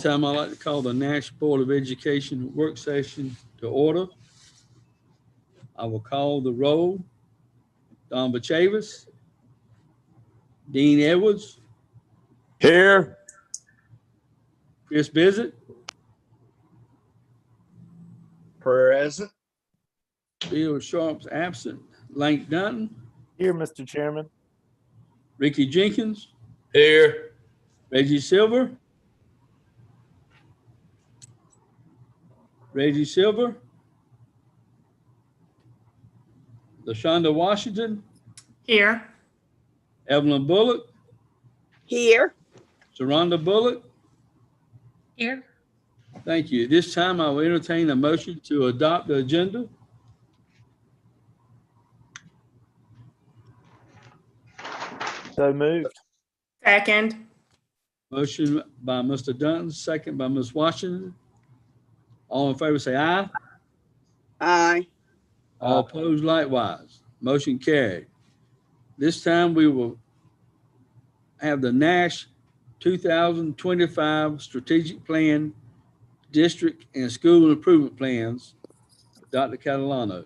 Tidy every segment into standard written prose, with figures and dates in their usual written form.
time, I'd like to call the NASH Board of Education work session to order. I will call the roll. Don Bachavis, Dean Edwards, Here. Chris Bissett, Present. Bill Sharp's absent, Lank Dunton, Here, Mr. Chairman. Ricky Jenkins, Here. Reggie Silver, LaShonda Washington, Here. Evelyn Bullock, Here. Sharonda Bullock. Here. Thank you. At this time, I will entertain a motion to adopt the agenda. So moved. Second. Motion by Mr. Dunton, second by Ms. Washington. All in favor say aye. Aye. All opposed likewise. Motion carried. This time we will have the NASH 2025 Strategic Plan, District and School Improvement Plans. Dr. Catalano.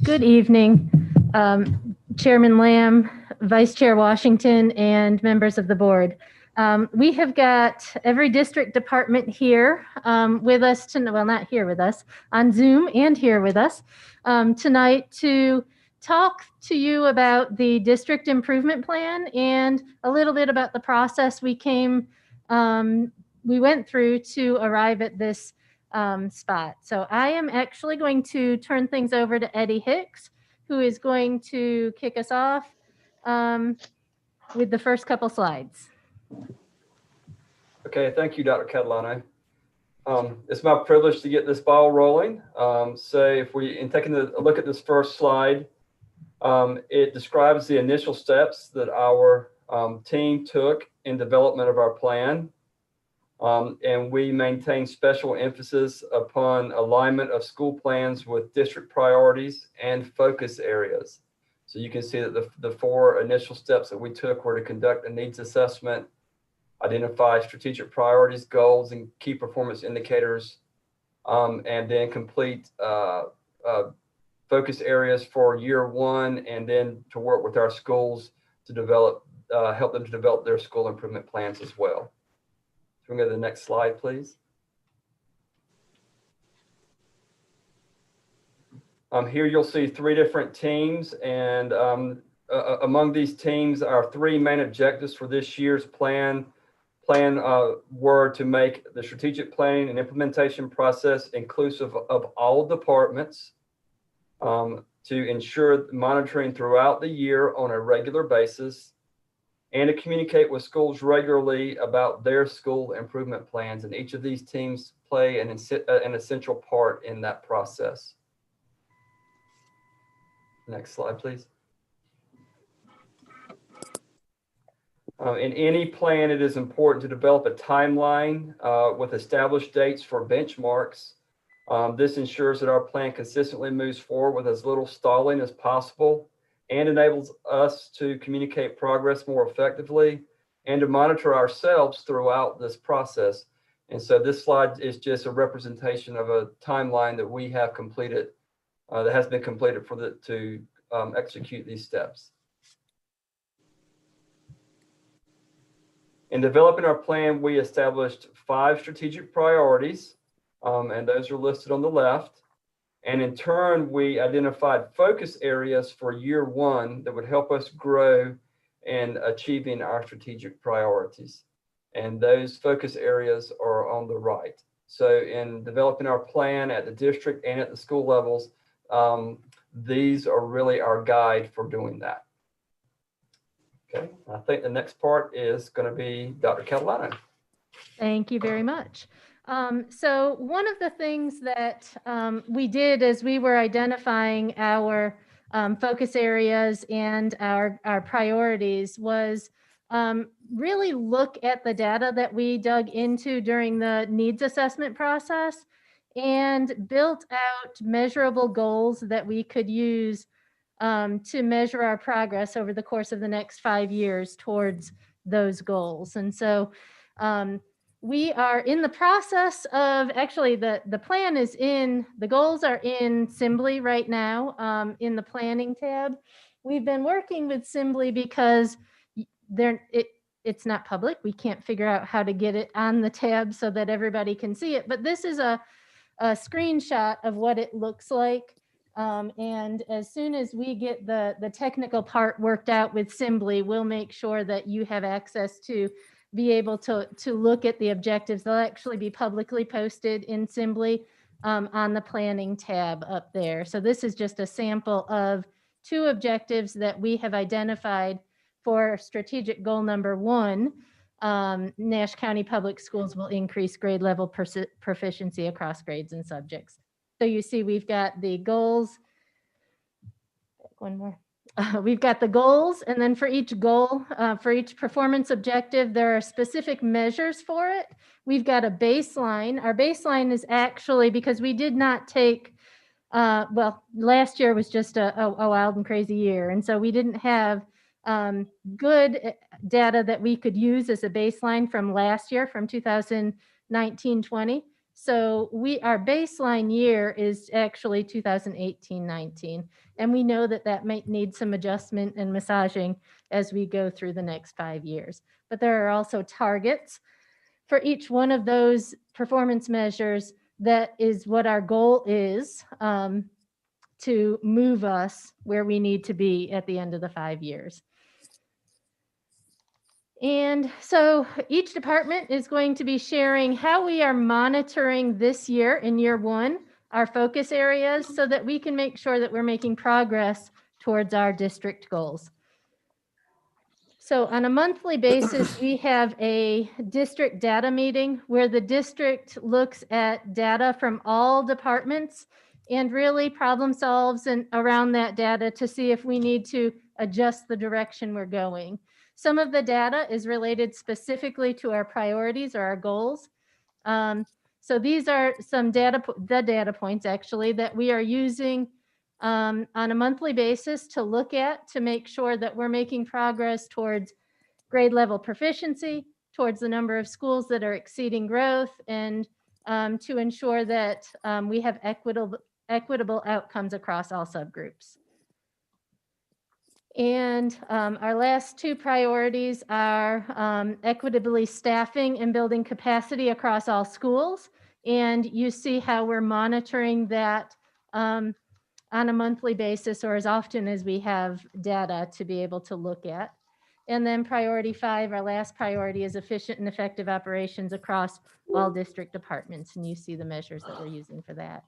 Good evening, Chairman Lamb, Vice Chair Washington, and members of the board. We have got every district department here with us tonight, well, not here with us, on Zoom and here with us tonight to talk to you about the district improvement plan and a little bit about the process we went through to arrive at this spot. So I am actually going to turn things over to Eddie Hicks, who is going to kick us off with the first couple slides. Okay, thank you, Dr. Catalano. It's my privilege to get this ball rolling. So if in taking a look at this first slide, it describes the initial steps that our team took in development of our plan. And we maintain special emphasis upon alignment of school plans with district priorities and focus areas. So you can see that the four initial steps that we took were to conduct a needs assessment, identify strategic priorities, goals, and key performance indicators, and then complete focus areas for year one, and then to work with our schools to develop, help them to develop their school improvement plans as well. Can we go to the next slide, please? Here you'll see three different teams, and among these teams, our three main objectives for this year's plan were to make the strategic planning and implementation process inclusive of all departments, to ensure monitoring throughout the year on a regular basis, and to communicate with schools regularly about their school improvement plans. And each of these teams play an essential part in that process. Next slide, please. In any plan, it is important to develop a timeline with established dates for benchmarks. This ensures that our plan consistently moves forward with as little stalling as possible, and enables us to communicate progress more effectively and to monitor ourselves throughout this process. And so this slide is just a representation of a timeline that we have completed, that has been completed to execute these steps. In developing our plan, we established 5 strategic priorities, and those are listed on the left. And in turn, we identified focus areas for year one that would help us grow in achieving our strategic priorities. And those focus areas are on the right. So in developing our plan at the district and at the school levels, these are really our guide for doing that. Okay, I think the next part is going to be Dr. Catalano. Thank you very much. So one of the things that we did as we were identifying our focus areas and our priorities was really look at the data that we dug into during the needs assessment process and built out measurable goals that we could use to measure our progress over the course of the next 5 years towards those goals. And so we are in the process of, actually the plan is in, the goals are in Simbly right now, in the planning tab. We've been working with Simbly because it's not public. We can't figure out how to get it on the tab so that everybody can see it. But this is a screenshot of what it looks like. And as soon as we get the technical part worked out with Simbly, we'll make sure that you have access to be able to look at the objectives. They'll actually be publicly posted in Simbly on the planning tab up there. So this is just a sample of 2 objectives that we have identified for strategic goal number 1. Nash County Public Schools will increase grade level proficiency across grades and subjects. So you see we've got the goals. One more. We've got the goals, and then for each goal, for each performance objective, there are specific measures for it. We've got a baseline. Our baseline is actually, because we did not take, well, last year was just a wild and crazy year. And so we didn't have good data that we could use as a baseline from last year, from 2019-20. So our baseline year is actually 2018-19. And we know that that might need some adjustment and massaging as we go through the next 5 years. But there are also targets for each one of those performance measures. That is what our goal is, to move us where we need to be at the end of the 5 years. And so each department is going to be sharing how we are monitoring this year in year 1, our focus areas, so that we can make sure that we're making progress towards our district goals. So on a monthly basis, we have a district data meeting where the district looks at data from all departments and really problem solves around that data to see if we need to adjust the direction we're going. Some of the data is related specifically to our priorities or our goals. So these are some data points actually that we are using on a monthly basis to look at to make sure that we're making progress towards grade level proficiency, towards the number of schools that are exceeding growth, and to ensure that we have equitable outcomes across all subgroups. And our last 2 priorities are equitably staffing and building capacity across all schools. And you see how we're monitoring that on a monthly basis, or as often as we have data to be able to look at. And then priority 5, our last priority, is efficient and effective operations across all district departments. And you see the measures that we're using for that.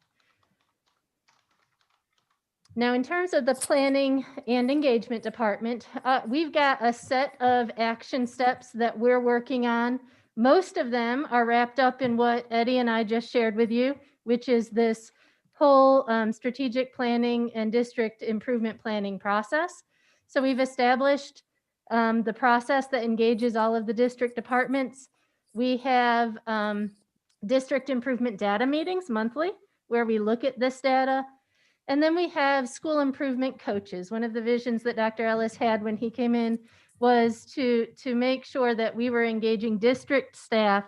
Now, in terms of the planning and engagement department, we've got a set of action steps that we're working on. Most of them are wrapped up in what Eddie and I just shared with you, which is this whole strategic planning and district improvement planning process. So we've established the process that engages all of the district departments. We have district improvement data meetings monthly where we look at this data. And then we have school improvement coaches. One of the visions that Dr. Ellis had when he came in was to make sure that we were engaging district staff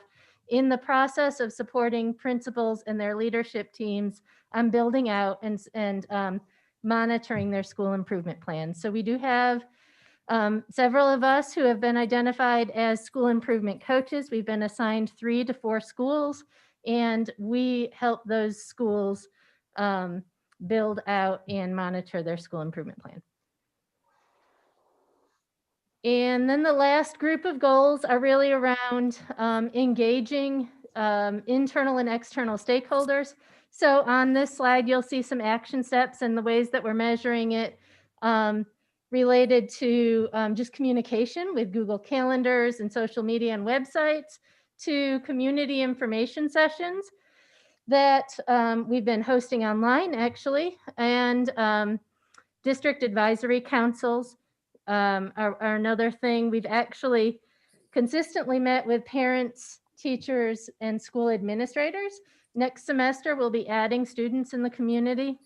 in the process of supporting principals and their leadership teams on building out and monitoring their school improvement plans. So we do have several of us who have been identified as school improvement coaches. We've been assigned 3 to 4 schools, and we help those schools build out and monitor their school improvement plan. And then the last group of goals are really around engaging internal and external stakeholders. So on this slide, you'll see some action steps and the ways that we're measuring it related to just communication with Google Calendars and social media and websites, to community information sessions that we've been hosting online actually, and district advisory councils are another thing. We've actually consistently met with parents, teachers, and school administrators. Next semester, we'll be adding students in the community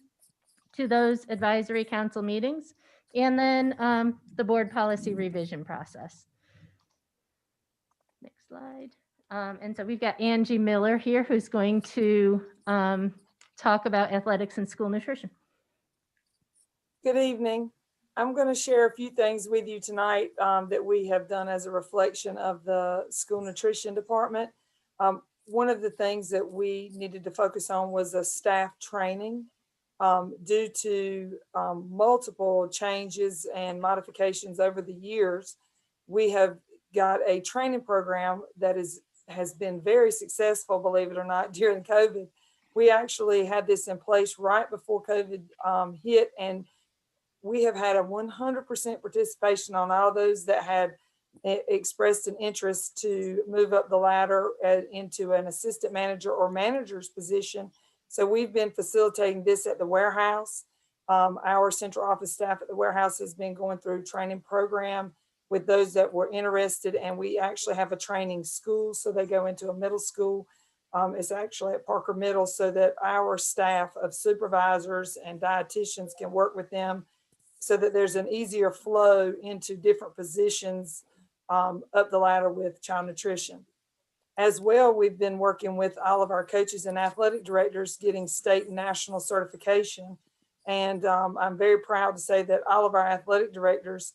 to those advisory council meetings, and then the board policy revision process. Next slide. And so we've got Angie Miller here, who's going to talk about athletics and school nutrition. Good evening. I'm going to share a few things with you tonight that we have done as a reflection of the school nutrition department. One of the things that we needed to focus on was a staff training due to multiple changes and modifications over the years. We have got a training program that has been very successful, believe it or not, during COVID. We actually had this in place right before COVID hit, and we have had a 100% participation on all those that had expressed an interest to move up the ladder into an assistant manager or manager's position. So we've been facilitating this at the warehouse. Our central office staff at the warehouse has been going through a training program with those that were interested, and we actually have a training school. So they go into a middle school. It's actually at Parker Middle, so that our staff of supervisors and dietitians can work with them so that there's an easier flow into different positions up the ladder with child nutrition. As well, we've been working with all of our coaches and athletic directors getting state and national certification. And I'm very proud to say that all of our athletic directors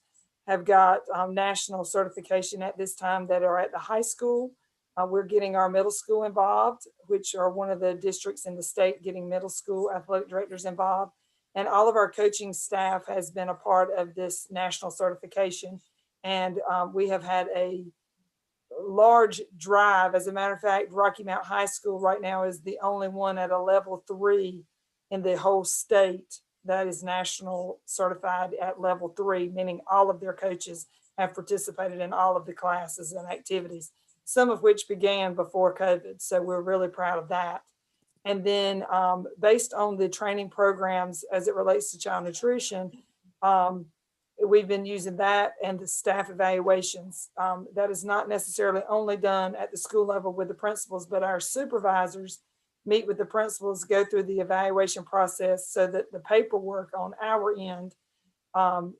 have got national certification at this time that are at the high school. We're getting our middle school involved, which are one of the districts in the state getting middle school athletic directors involved. And all of our coaching staff has been a part of this national certification. And we have had a large drive. As a matter of fact, Rocky Mount High School right now is the only one at a level 3 in the whole state that is national certified at level 3, meaning all of their coaches have participated in all of the classes and activities, some of which began before COVID. So we're really proud of that. And then based on the training programs as it relates to child nutrition, we've been using that and the staff evaluations. That is not necessarily only done at the school level with the principals, but our supervisors meet with the principals, go through the evaluation process so that the paperwork on our end,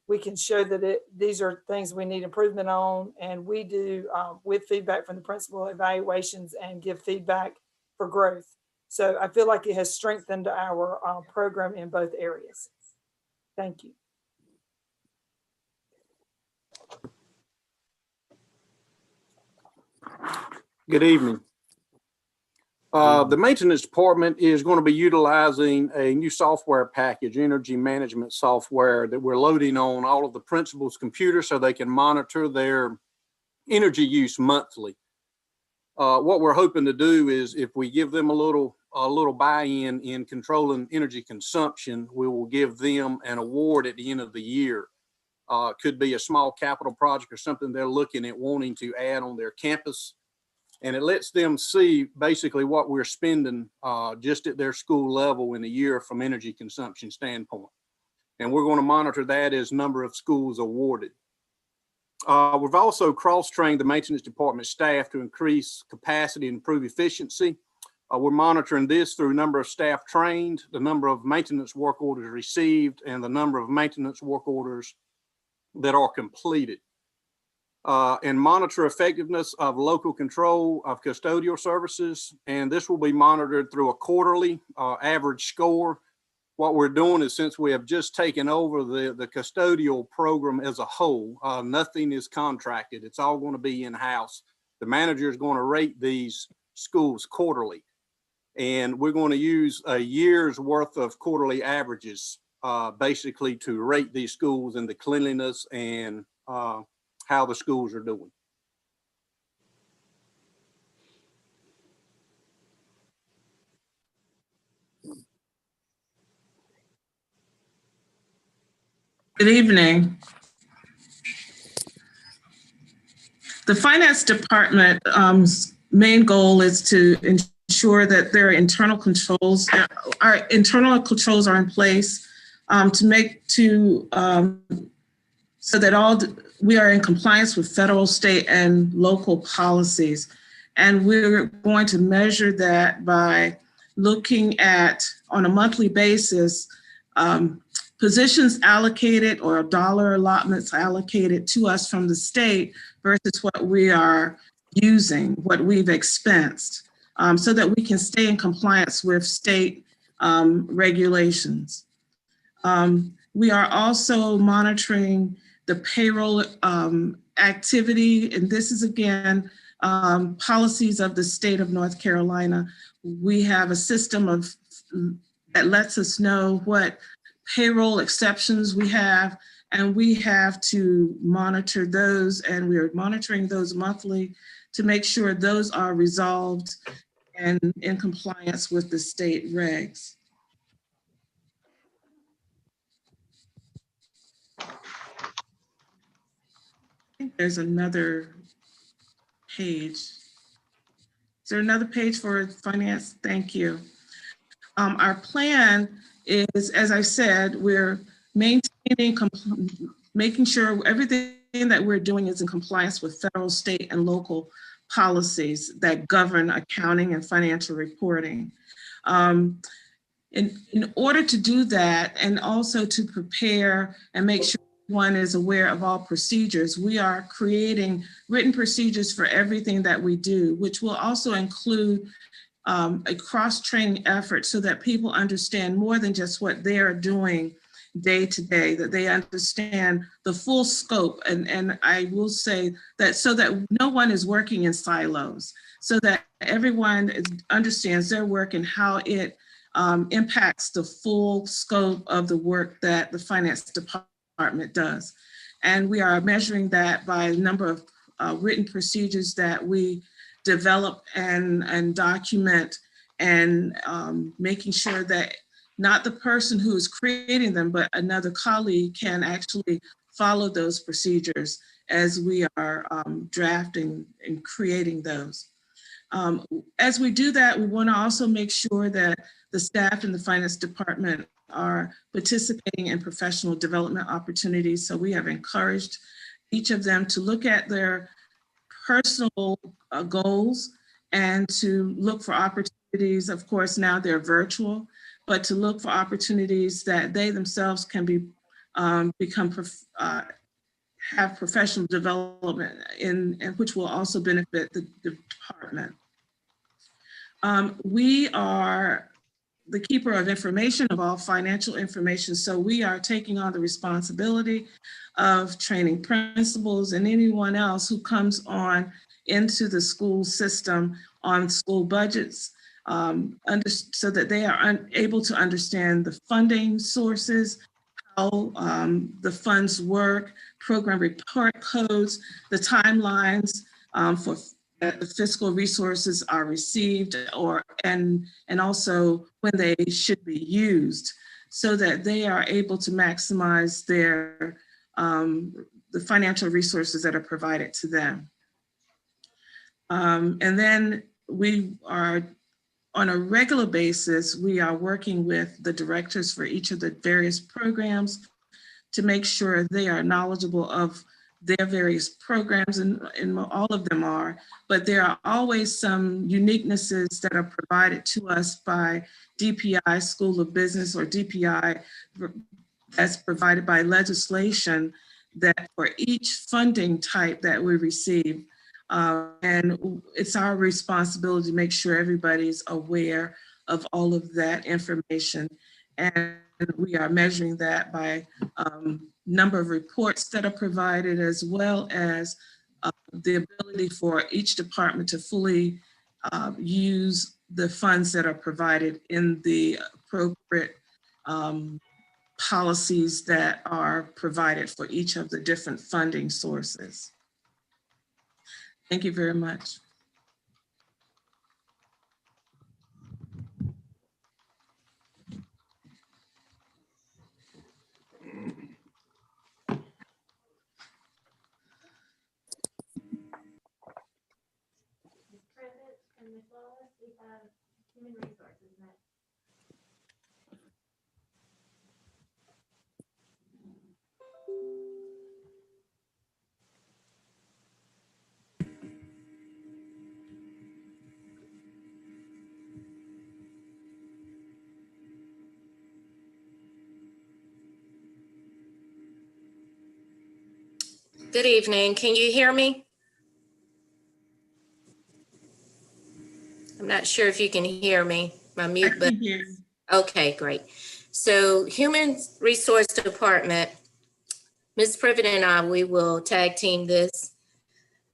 we can show that these are things we need improvement on. And we do with feedback from the principal evaluations and give feedback for growth. So I feel like it has strengthened our program in both areas. Thank you. Good evening. The maintenance department is going to be utilizing a new software package, energy management software, that we're loading on all of the principals' computers so they can monitor their energy use monthly. What we're hoping to do is, if we give them a little buy-in in controlling energy consumption, we will give them an award at the end of the year. Could be a small capital project or something they're looking at wanting to add on their campus. And it lets them see basically what we're spending just at their school level in a year from energy consumption standpoint. And we're going to monitor that as number of schools awarded. We've also cross-trained the maintenance department staff to increase capacity and improve efficiency. We're monitoring this through number of staff trained, the number of maintenance work orders received, and the number of maintenance work orders that are completed. And monitor effectiveness of local control of custodial services. And this will be monitored through a quarterly average score. What we're doing is, since we have just taken over the custodial program as a whole, nothing is contracted. It's all going to be in-house. The manager is going to rate these schools quarterly. And we're going to use a year's worth of quarterly averages basically to rate these schools in the cleanliness and how the schools are doing. Good evening. The finance department's main goal is to ensure that their internal controls, our internal controls are in place so that we are in compliance with federal, state, and local policies. And we're going to measure that by looking at, on a monthly basis, positions allocated or dollar allotments allocated to us from the state versus what we are using, what we've expensed, so that we can stay in compliance with state regulations. We are also monitoring the payroll activity, and this is again policies of the state of North Carolina. We have a system that lets us know what payroll exceptions we have, and we have to monitor those, and we are monitoring those monthly to make sure those are resolved and in compliance with the state regs. I think there's another page. Is there another page for finance? Thank you. Our plan is, as I said, we're maintaining, making sure everything that we're doing is in compliance with federal, state, and local policies that govern accounting and financial reporting. In order to do that, and also to prepare and make sure one is aware of all procedures, we are creating written procedures for everything that we do, which will also include a cross-training effort so that people understand more than just what they are doing day to day, that they understand the full scope. And I will say that so that no one is working in silos, so that everyone understands their work and how it impacts the full scope of the work that the finance department does. And we are measuring that by a number of written procedures that we develop and document, and making sure that not the person who is creating them, but another colleague can actually follow those procedures as we are drafting and creating those. As we do that, we want to also make sure that the staff in the finance department are participating in professional development opportunities. So we have encouraged each of them to look at their personal goals and to look for opportunities. Of course, now they're virtual, but to look for opportunities that they themselves can have professional development in, and which will also benefit the department. We are the keeper of information, of all financial information. So we are taking on the responsibility of training principals and anyone else who comes on into the school system on school budgets, so that they are able to understand the funding sources, how the funds work, program report codes, the timelines for the fiscal resources are received, and also when they should be used, so that they are able to maximize their the financial resources that are provided to them. And then we are, on a regular basis, we are working with the directors for each of the various programs to make sure they are knowledgeable of their various programs, and all of them are, but there are always some uniquenesses that are provided to us by DPI School of Business, or DPI that's provided by legislation, that for each funding type that we receive. And it's our responsibility to make sure everybody's aware of all of that information. And we are measuring that by number of reports that are provided, as well as the ability for each department to fully use the funds that are provided in the appropriate policies that are provided for each of the different funding sources. Thank you very much. Human resources next. Good evening. Can you hear me? I'm not sure if you can hear me. My I mute can button. hear you. Okay, great. So Human Resource Department, Ms. Privet and I, we will tag team this.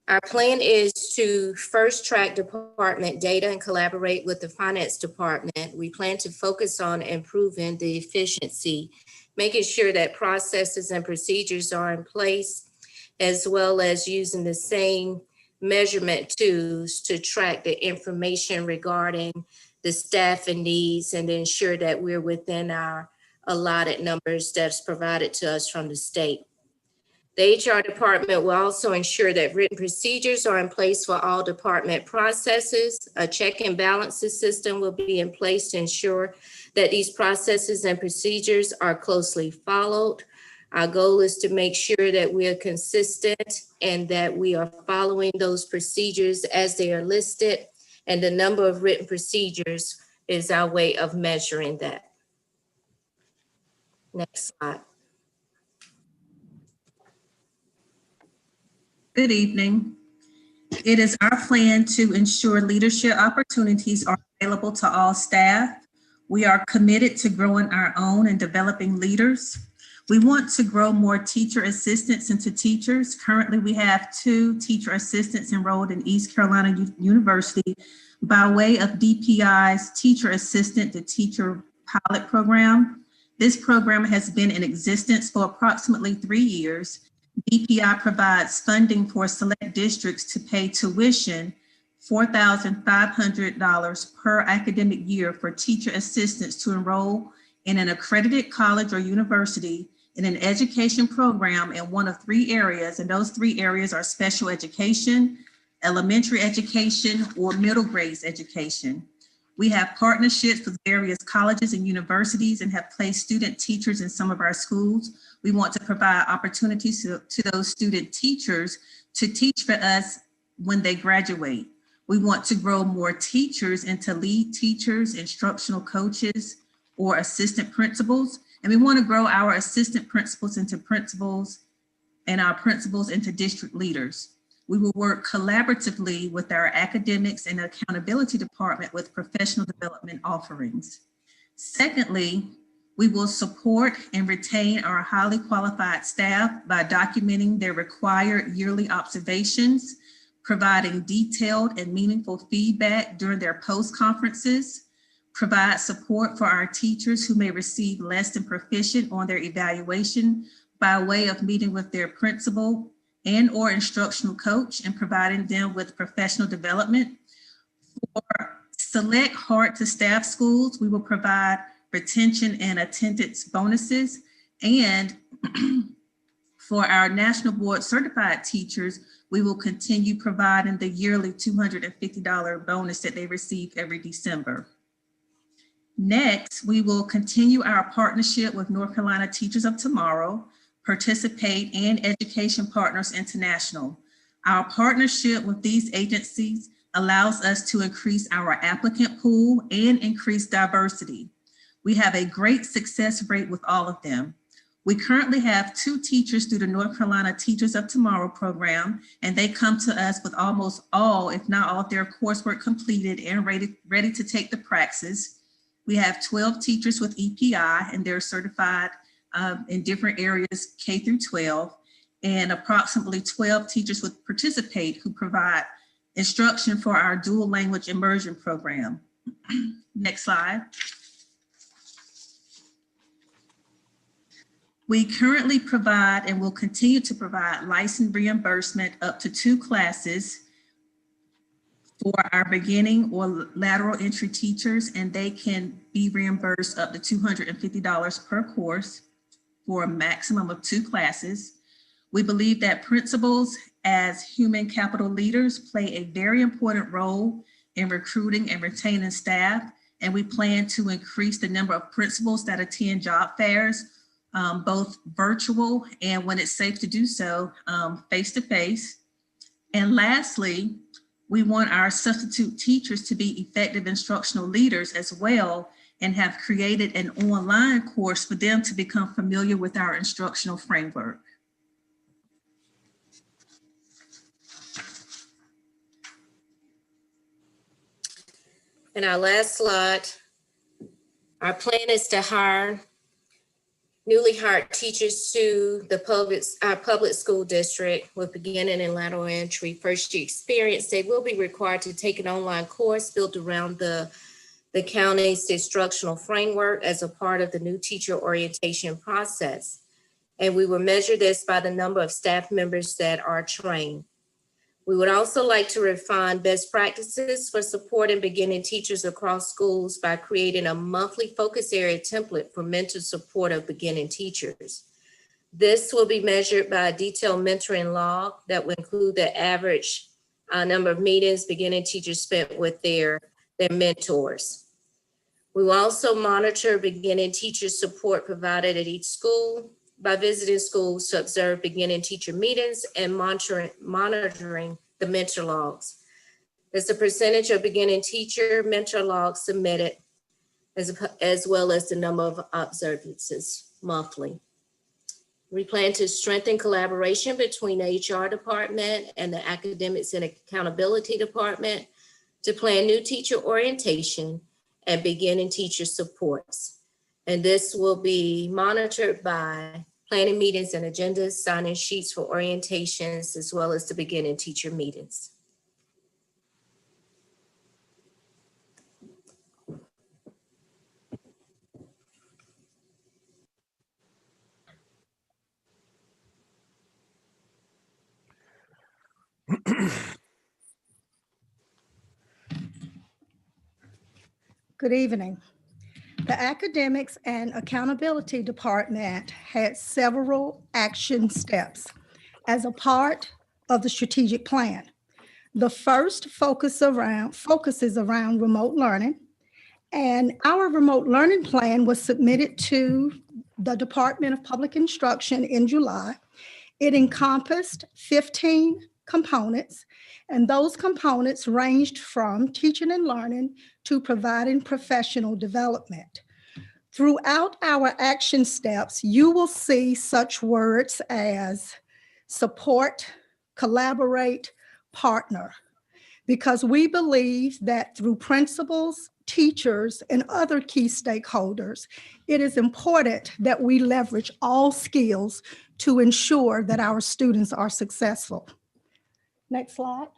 Our plan is to first track department data and collaborate with the finance department. We plan to focus on improving the efficiency, making sure that processes and procedures are in place, as well as using the same measurement tools to track the information regarding the staff and needs and ensure that we're within our allotted number of steps provided to us from the state. The HR department will also ensure that written procedures are in place for all department processes. A check and balances system will be in place to ensure that these processes and procedures are closely followed. Our goal is to make sure that we are consistent and that we are following those procedures as they are listed. And the number of written procedures is our way of measuring that. Next slide. Good evening. It is our plan to ensure leadership opportunities are available to all staff. We are committed to growing our own and developing leaders. We want to grow more teacher assistants into teachers. Currently, we have 2 teacher assistants enrolled in East Carolina University by way of DPI's Teacher Assistant to Teacher Pilot Program. This program has been in existence for approximately 3 years. DPI provides funding for select districts to pay tuition, $4,500 per academic year for teacher assistants to enroll in an accredited college or university in an education program in one of 3 areas, and those 3 areas are special education, elementary education, or middle grades education. We have partnerships with various colleges and universities and have placed student teachers in some of our schools. We want to provide opportunities to those student teachers to teach for us when they graduate. We want to grow more teachers into lead teachers, instructional coaches, or assistant principals. And we want to grow our assistant principals into principals and our principals into district leaders. We will work collaboratively with our academics and accountability department with professional development offerings. Secondly, we will support and retain our highly qualified staff by documenting their required yearly observations, providing detailed and meaningful feedback during their post-conferences, provide support for our teachers who may receive less than proficient on their evaluation by way of meeting with their principal and or instructional coach and providing them with professional development. For select hard to staff schools, we will provide retention and attendance bonuses. And for our national board certified teachers, we will continue providing the yearly $250 bonus that they receive every December. Next, we will continue our partnership with North Carolina Teachers of Tomorrow, Participate, and Education Partners International. Our partnership with these agencies allows us to increase our applicant pool and increase diversity. We have a great success rate with all of them. We currently have 2 teachers through the North Carolina Teachers of Tomorrow program, and they come to us with almost all, if not all, of their coursework completed and ready to take the praxis. We have 12 teachers with EPI, and they're certified in different areas, K through 12, and approximately 12 teachers with Participate who provide instruction for our dual language immersion program. Next slide. We currently provide and will continue to provide license reimbursement up to 2 classes for our beginning or lateral entry teachers, and they can be reimbursed up to $250 per course for a maximum of 2 classes. We believe that principals as human capital leaders play a very important role in recruiting and retaining staff, and we plan to increase the number of principals that attend job fairs, both virtual and when it's safe to do so, face-to-face. And lastly, we want our substitute teachers to be effective instructional leaders as well, and have created an online course for them to become familiar with our instructional framework. And our last slide, our plan is to hire newly hired teachers to our public school district with beginning and lateral entry first year experience. They will be required to take an online course built around the county's instructional framework as a part of the new teacher orientation process. And we will measure this by the number of staff members that are trained. We would also like to refine best practices for supporting beginning teachers across schools by creating a monthly focus area template for mentor support of beginning teachers. This will be measured by a detailed mentoring log that will include the average number of meetings beginning teachers spent with their mentors. We will also monitor beginning teacher support provided at each school by visiting schools to observe beginning teacher meetings and monitoring the mentor logs. There's the percentage of beginning teacher mentor logs submitted, as well as the number of observances monthly. We plan to strengthen collaboration between the HR department and the academics and accountability department to plan new teacher orientation and beginning teacher supports. And this will be monitored by planning meetings and agendas, signing sheets for orientations, as well as the beginning teacher meetings. Good evening. The Academics and Accountability Department had several action steps as a part of the strategic plan. The first focuses around remote learning, and our remote learning plan was submitted to the Department of Public Instruction in July. It encompassed 15 components, and those components ranged from teaching and learning to providing professional development. Throughout our action steps, you will see such words as support, collaborate, partner, because we believe that through principals, teachers, and other key stakeholders, it is important that we leverage all skills to ensure that our students are successful. Next slide.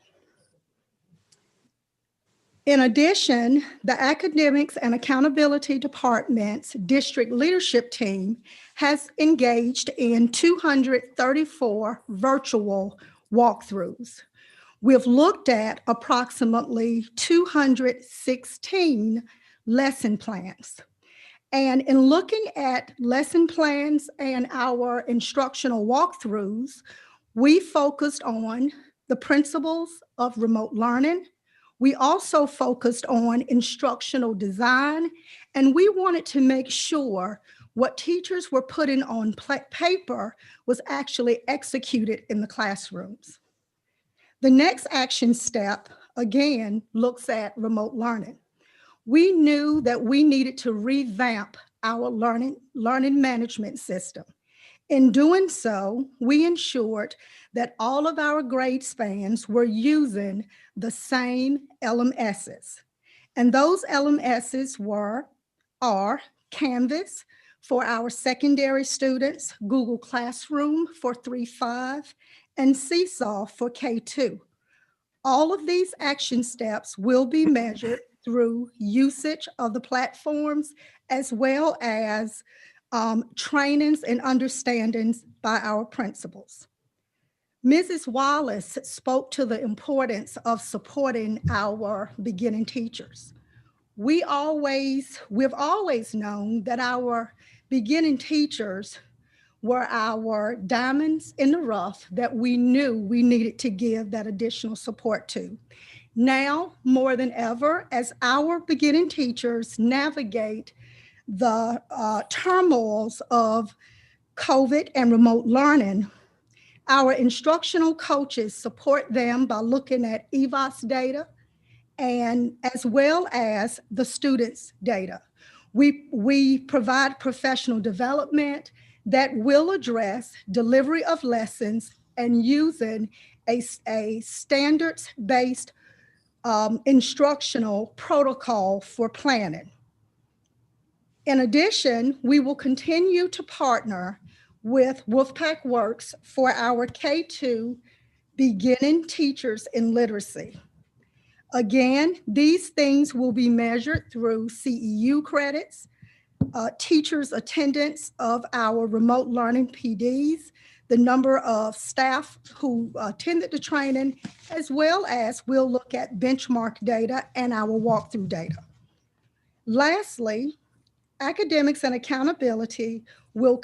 In addition, the Academics and Accountability Department's district leadership team has engaged in 234 virtual walkthroughs. We've looked at approximately 216 lesson plans. And in looking at lesson plans and our instructional walkthroughs, we focused on the principles of remote learning. We also focused on instructional design, and we wanted to make sure what teachers were putting on paper was actually executed in the classrooms. The next action step, again, looks at remote learning. We knew that we needed to revamp our learning management system. In doing so, we ensured that all of our grade spans were using the same LMSs. And those LMSs are Canvas for our secondary students, Google Classroom for 3.5, and Seesaw for K2. All of these action steps will be measured through usage of the platforms, as well as trainings and understandings by our principals. Mrs. Wallace spoke to the importance of supporting our beginning teachers. We've always known that our beginning teachers were our diamonds in the rough that we knew we needed to give that additional support to. Now, more than ever, as our beginning teachers navigate the turmoils of COVID and remote learning, our instructional coaches support them by looking at EVOS data and as well as the students' data. We provide professional development that will address delivery of lessons and using a standards-based instructional protocol for planning. In addition, we will continue to partner with Wolfpack Works for our K-2 beginning teachers in literacy. Again, these things will be measured through CEU credits, teachers' attendance of our remote learning PDs, the number of staff who attended the training, as well as we'll look at benchmark data and our walkthrough data. Lastly, academics and accountability will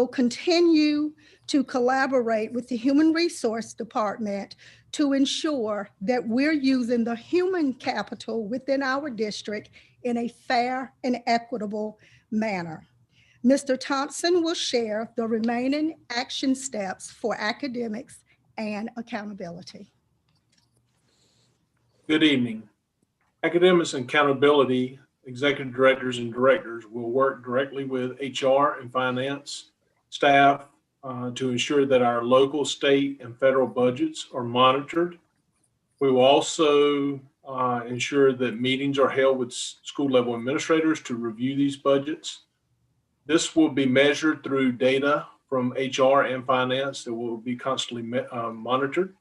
continue to collaborate with the Human Resource Department to ensure that we're using the human capital within our district in a fair and equitable manner. Mr. Thompson will share the remaining action steps for academics and accountability. Good evening. Academics and accountability executive directors and directors will work directly with HR and finance staff to ensure that our local, state, and federal budgets are monitored. We will also ensure that meetings are held with school level administrators to review these budgets. This will be measured through data from HR and finance that will be constantly monitored.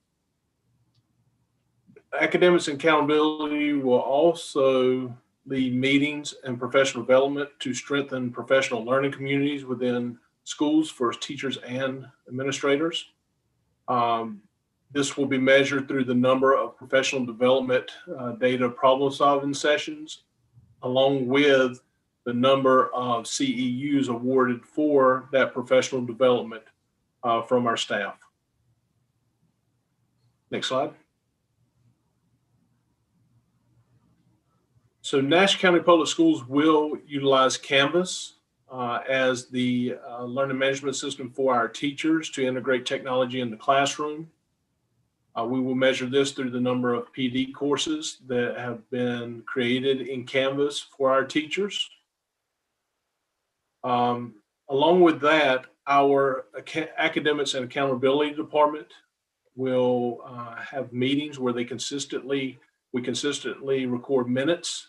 Academics and accountability will also lead meetings and professional development to strengthen professional learning communities within schools for teachers and administrators. This will be measured through the number of professional development data problem-solving sessions, along with the number of CEUs awarded for that professional development from our staff. Next slide. So Nash County Public Schools will utilize Canvas as the learning management system for our teachers to integrate technology in the classroom. We will measure this through the number of PD courses that have been created in Canvas for our teachers. Along with that, our academics and accountability department will have meetings where we consistently record minutes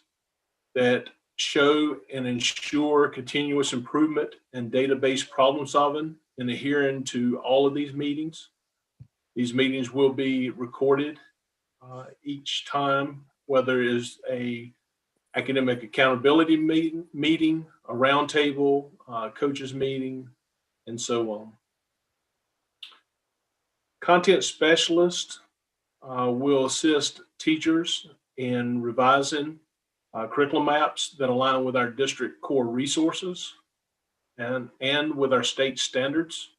that show and ensure continuous improvement and database problem solving and adhering to all of these meetings. These meetings will be recorded each time, whether it is a academic accountability meeting, a roundtable, coaches meeting, and so on. Content specialists will assist teachers in revising curriculum maps that align with our district core resources and with our state standards.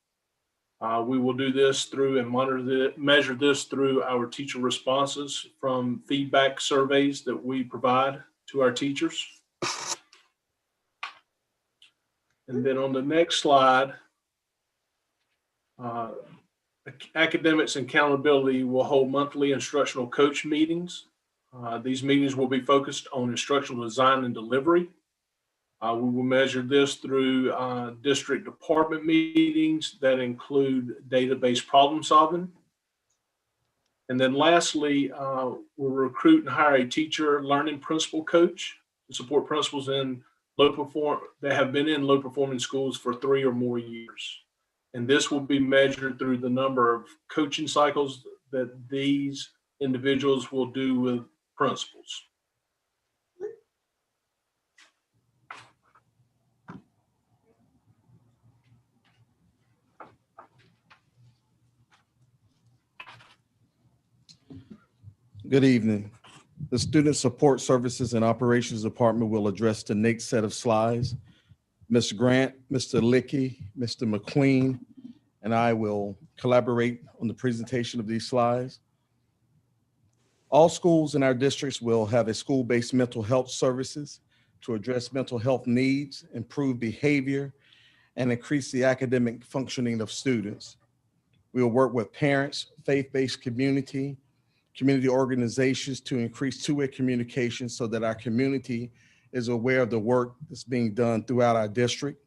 We will do this through and measure this through our teacher responses from feedback surveys that we provide to our teachers. And then on the next slide, academics and accountability will hold monthly instructional coach meetings. These meetings will be focused on instructional design and delivery. We will measure this through district department meetings that include database problem solving. And then lastly, we'll recruit and hire a teacher learning principal coach to support principals that have been in low performing schools for 3 or more years. And this will be measured through the number of coaching cycles that these individuals will do with principals. Good evening. The Student Support Services and Operations Department will address the next set of slides. Ms. Grant, Mr. Lickey, Mr. McQueen, and I will collaborate on the presentation of these slides. All schools in our districts will have a school-based mental health services to address mental health needs, improve behavior, and increase the academic functioning of students. We will work with parents, faith-based community organizations to increase two-way communication so that our community is aware of the work that's being done throughout our district.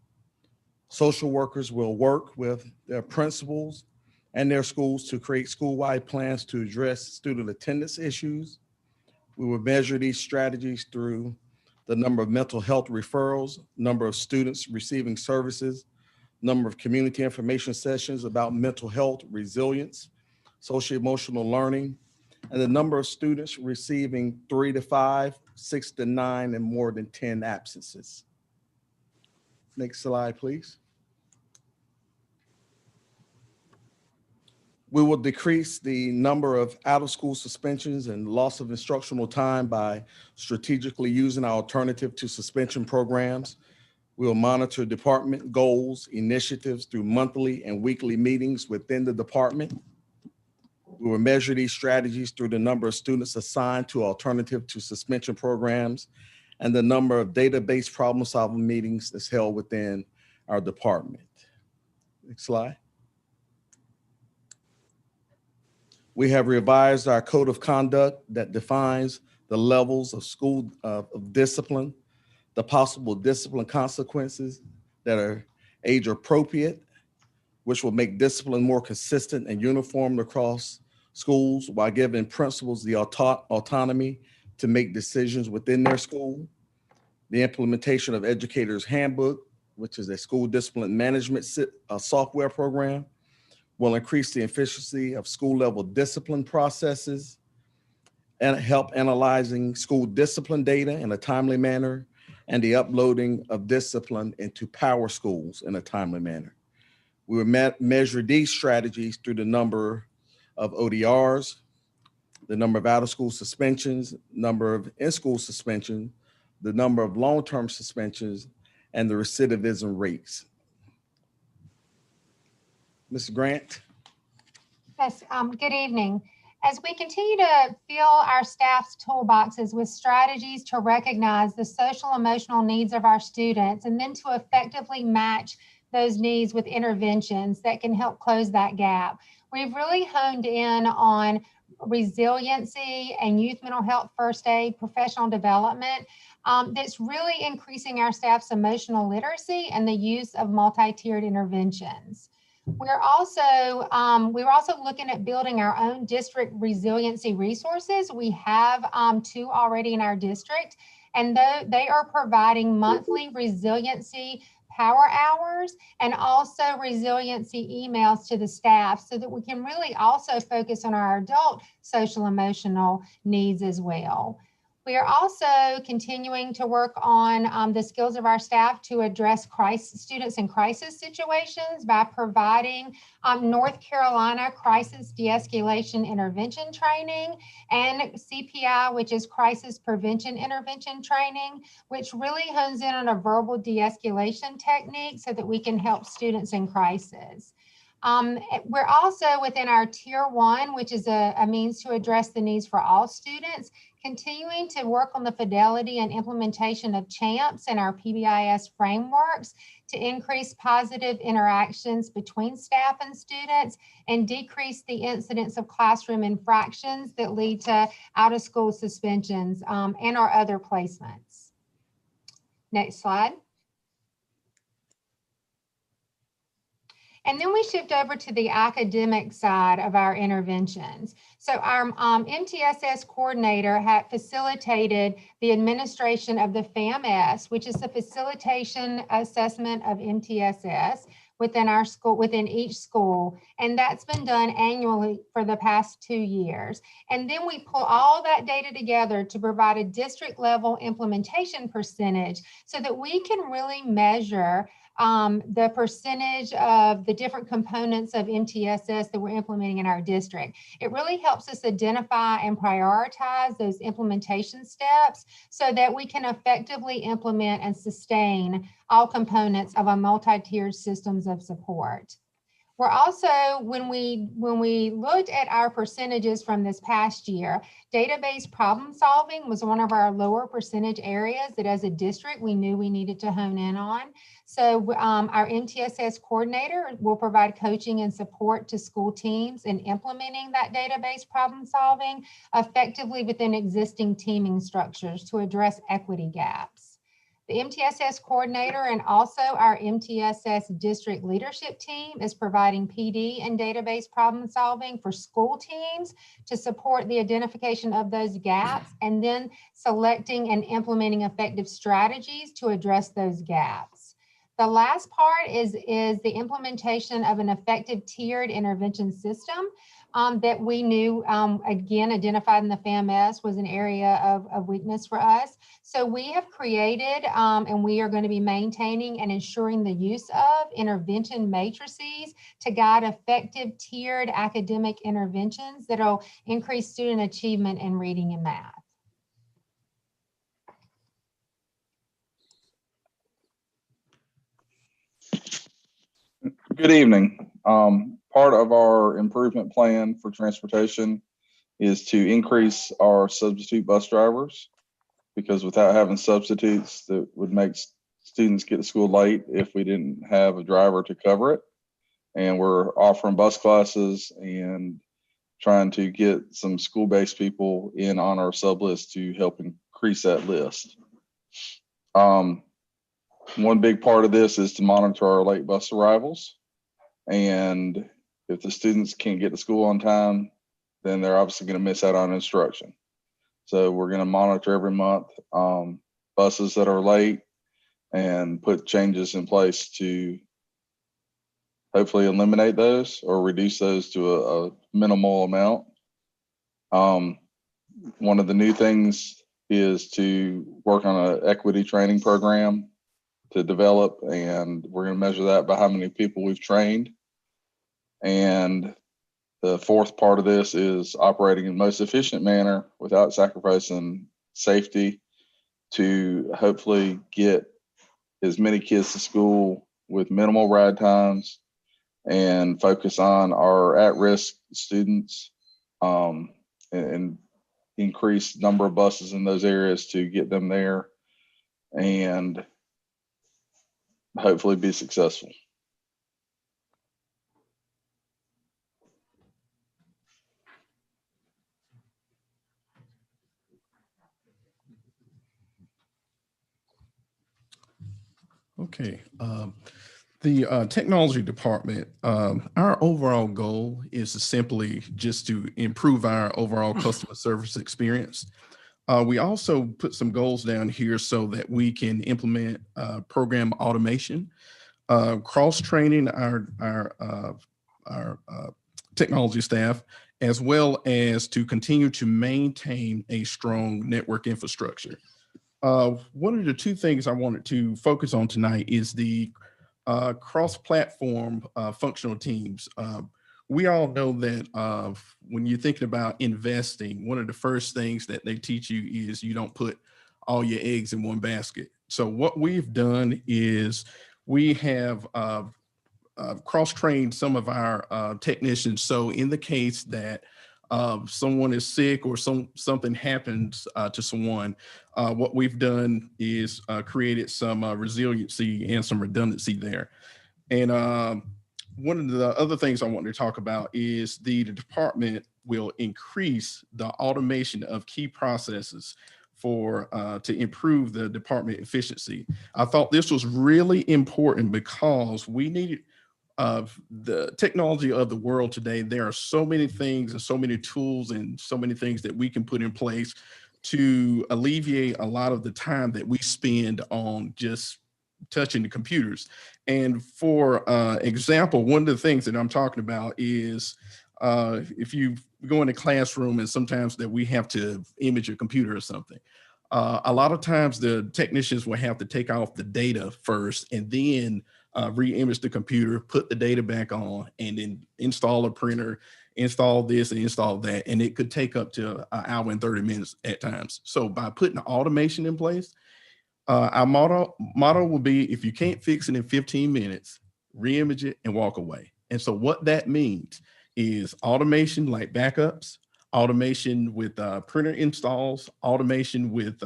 Social workers will work with their principals and their schools to create school-wide plans to address student attendance issues. We will measure these strategies through the number of mental health referrals, number of students receiving services, number of community information sessions about mental health, resilience, social emotional learning, and the number of students receiving 3 to 5, 6 to 9, and more than 10 absences. Next slide, please. We will decrease the number of out-of-school suspensions and loss of instructional time by strategically using our alternative to suspension programs. We will monitor department goals, initiatives through monthly and weekly meetings within the department. We will measure these strategies through the number of students assigned to alternative to suspension programs and the number of database problem-solving meetings that's held within our department. Next slide. We have revised our code of conduct that defines the levels of school of discipline, the possible discipline consequences that are age appropriate, which will make discipline more consistent and uniform across schools while giving principals the autonomy to make decisions within their school. The implementation of Educators Handbook, which is a school discipline management software program, will increase the efficiency of school level discipline processes and help analyzing school discipline data in a timely manner and the uploading of discipline into Power Schools in a timely manner. We will measure these strategies through the number of ODRs, the number of out-of-school suspensions, number of in-school suspensions, the number of long-term suspensions, and the recidivism rates. Ms. Grant. Yes, good evening. As we continue to fill our staff's toolboxes with strategies to recognize the social emotional needs of our students and then to effectively match those needs with interventions that can help close that gap, we've really honed in on resiliency and youth mental health first aid professional development that's really increasing our staff's emotional literacy and the use of multi-tiered interventions. We're also looking at building our own district resiliency resources. We have 2 already in our district, and they are providing monthly resiliency power hours and also resiliency emails to the staff so that we can really also focus on our adult social emotional needs as well. We are also continuing to work on the skills of our staff to address students in crisis situations by providing North Carolina crisis de-escalation intervention training and CPI, which is crisis prevention intervention training, which really hones in on a verbal de-escalation technique so that we can help students in crisis. We're also within our Tier 1, which is a means to address the needs for all students, continuing to work on the fidelity and implementation of CHAMPS and our PBIS frameworks to increase positive interactions between staff and students and decrease the incidence of classroom infractions that lead to out-of-school suspensions and our other placements. Next slide. And then we shift over to the academic side of our interventions. So our MTSS coordinator had facilitated the administration of the FAMS, which is the facilitation assessment of MTSS within our school, within each school. And that's been done annually for the past 2 years. And then we pull all that data together to provide a district level implementation percentage so that we can really measure the percentage of the different components of MTSS that we're implementing in our district. It really helps us identify and prioritize those implementation steps so that we can effectively implement and sustain all components of a multi-tiered systems of support. We're also, when we looked at our percentages from this past year, database problem solving was one of our lower percentage areas that as a district we knew we needed to hone in on. So our MTSS coordinator will provide coaching and support to school teams in implementing that database problem solving effectively within existing teaming structures to address equity gaps. The MTSS coordinator and also our MTSS district leadership team is providing PD and database problem solving for school teams to support the identification of those gaps and then selecting and implementing effective strategies to address those gaps. The last part is the implementation of an effective tiered intervention system that we knew, again, identified in the FAMS was an area of weakness for us. So we have created and we are going to be maintaining and ensuring the use of intervention matrices to guide effective tiered academic interventions that will increase student achievement in reading and math. Good evening. Part of our improvement plan for transportation is to increase our substitute bus drivers, because without having substitutes, that would make students get to school late if we didn't have a driver to cover it. And we're offering bus classes and trying to get some school-based people in on our sub list to help increase that list. One big part of this is to monitor our late bus arrivals. And if the students can't get to school on time, then they're obviously going to miss out on instruction. So we're going to monitor every month buses that are late and put changes in place to hopefully eliminate those or reduce those to a minimal amount. One of the new things is to work on an equity training program to develop, and we're going to measure that by how many people we've trained. And the fourth part of this is operating in the most efficient manner without sacrificing safety to hopefully get as many kids to school with minimal ride times and focus on our at-risk students and increase number of buses in those areas to get them there and hopefully be successful. Okay. The technology department, our overall goal is to simply just to improve our overall customer service experience. We also put some goals down here so that we can implement program automation, cross-training our technology staff, as well as to continue to maintain a strong network infrastructure. One of the two things I wanted to focus on tonight is the cross-platform functional teams. We all know that when you're thinking about investing, one of the first things that they teach you is you don't put all your eggs in one basket. So what we've done is we have cross-trained some of our technicians. So in the case that someone is sick or something happens to someone, what we've done is created some resiliency and some redundancy there. And one of the other things I want to talk about is the department will increase the automation of key processes for to improve the department efficiency. I thought this was really important because we needed the technology of the world today. There are so many things and so many tools and so many things that we can put in place to alleviate a lot of the time that we spend on just touching the computers. And for example, one of the things that I'm talking about is if you go in a classroom and sometimes that we have to image a computer or something, a lot of times the technicians will have to take off the data first and then re-image the computer, put the data back on, and then install a printer, install this and install that. And it could take up to an hour and 30 minutes at times. So by putting automation in place, our motto will be, if you can't fix it in 15 minutes, re-image it and walk away. And so what that means is automation like backups, automation with printer installs, automation with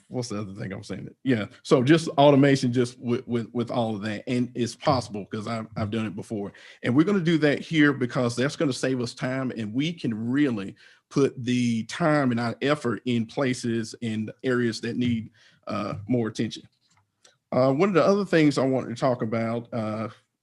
what's the other thing I'm saying? Yeah, so just automation just with all of that. And it's possible because I've done it before. And we're going to do that here because that's going to save us time, and we can really put the time and our effort in places in areas that need more attention. One of the other things I wanted to talk about,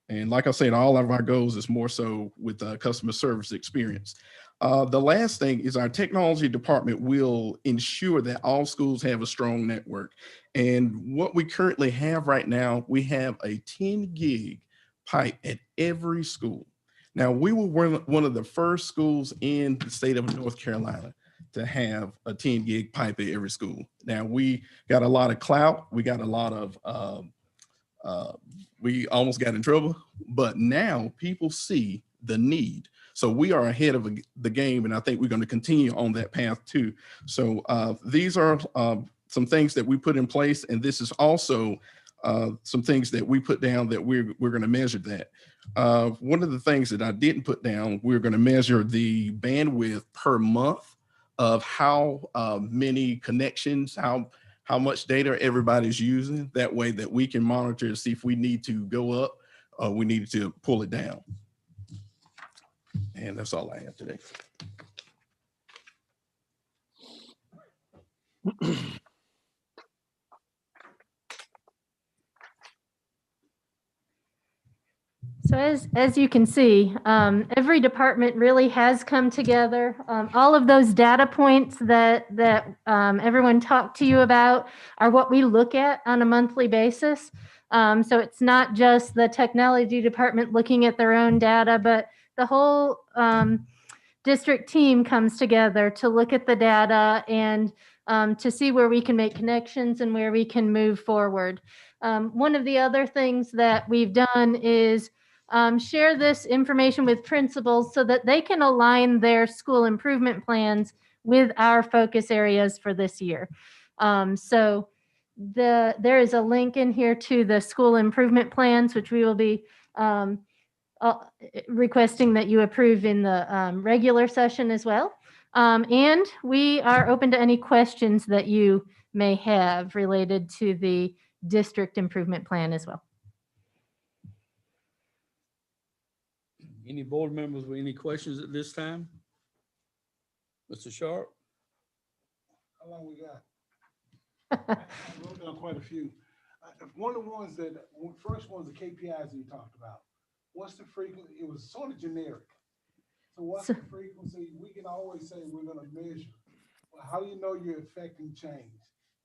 and like I said, all of our goals is more so with customer service experience. The last thing is our technology department will ensure that all schools have a strong network. And what we currently have right now, we have a 10 gig pipe at every school. Now, we were one of the first schools in the state of North Carolina to have a 10 gig pipe at every school. Now, we got a lot of clout. We got a lot of, we almost got in trouble, but now people see the need. So we are ahead of the game, and I think we're going to continue on that path too. So these are some things that we put in place, and this is also some things that we put down that we're going to measure that. One of the things that I didn't put down, we're going to measure the bandwidth per month of how many connections, how much data everybody's using. That way that we can monitor to see if we need to go up or we need to pull it down. And that's all I have today. So as you can see, every department really has come together. All of those data points that everyone talked to you about are what we look at on a monthly basis. So it's not just the technology department looking at their own data, but the whole district team comes together to look at the data and to see where we can make connections and where we can move forward. One of the other things that we've done is share this information with principals so that they can align their school improvement plans with our focus areas for this year. So there is a link in here to the school improvement plans, which we will be requesting that you approve in the regular session as well. And we are open to any questions that you may have related to the district improvement plan as well. Any board members with any questions at this time? Mr. Sharp? How long we got? I wrote down quite a few. One of the ones that, first one's the KPIs you talked about. What's the frequency? It was sort of generic. So what's the frequency? We can always say we're going to measure. Well, how do you know you're affecting change?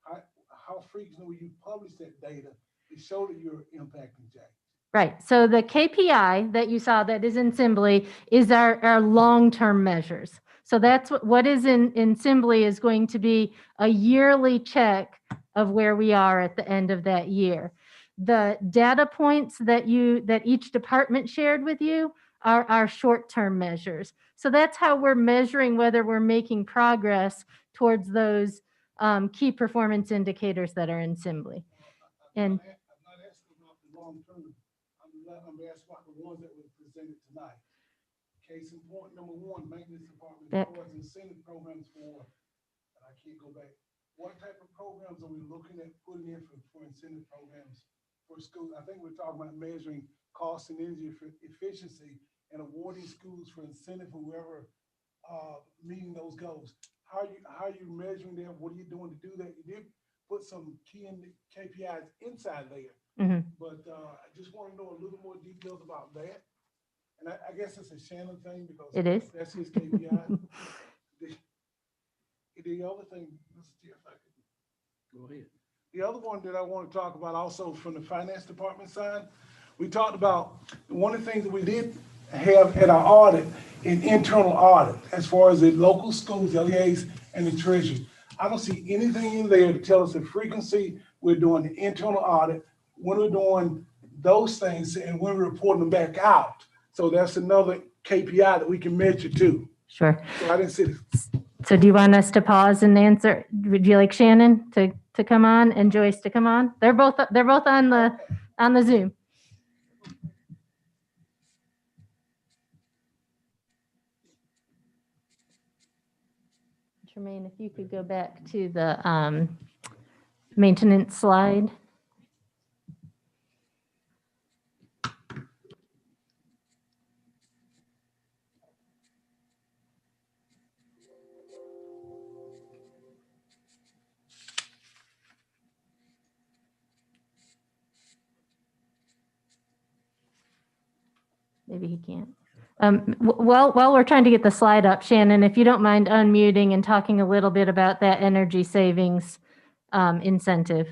How frequently will you publish that data to show that you're impacting change? Right. So the KPI that you saw that is in Simbly is our long-term measures. So that's what is in Simbly is going to be a yearly check of where we are at the end of that year. The data points that each department shared with you are our short-term measures. So that's how we're measuring whether we're making progress towards those key performance indicators that are in Simbly. And I'm not asking about the long-term. I'm asking about the ones that were presented tonight. Case in point, number one, maintenance department, as far as incentive programs for, and I can't go back. What type of programs are we looking at putting in for incentive programs for schools? I think we're talking about measuring cost and energy efficiency and awarding schools for incentive, whoever meeting those goals. How are you measuring them? What are you doing to do that? You did put some key KPIs inside there. But I just want to know a little more details about that. And I guess it's a Shannon thing because it is. That's his KPI. The other thing, go ahead. The other one that I want to talk about also from the finance department side, we talked about one of the things that we did have at our audit, an internal audit, as far as the local schools, LEAs, and the treasury. I don't see anything in there to tell us the frequency we're doing the internal audit, when we're doing those things, and when we're reporting them back out. So that's another KPI that we can measure too. Sure. So I didn't see this. So do you want us to pause and answer? Would you like Shannon to come on and Joyce to come on? They're both on the Zoom. Tremaine, if you could go back to the maintenance slide. Maybe he can't. While we're trying to get the slide up, Shannon, if you don't mind unmuting and talking a little bit about that energy savings incentive.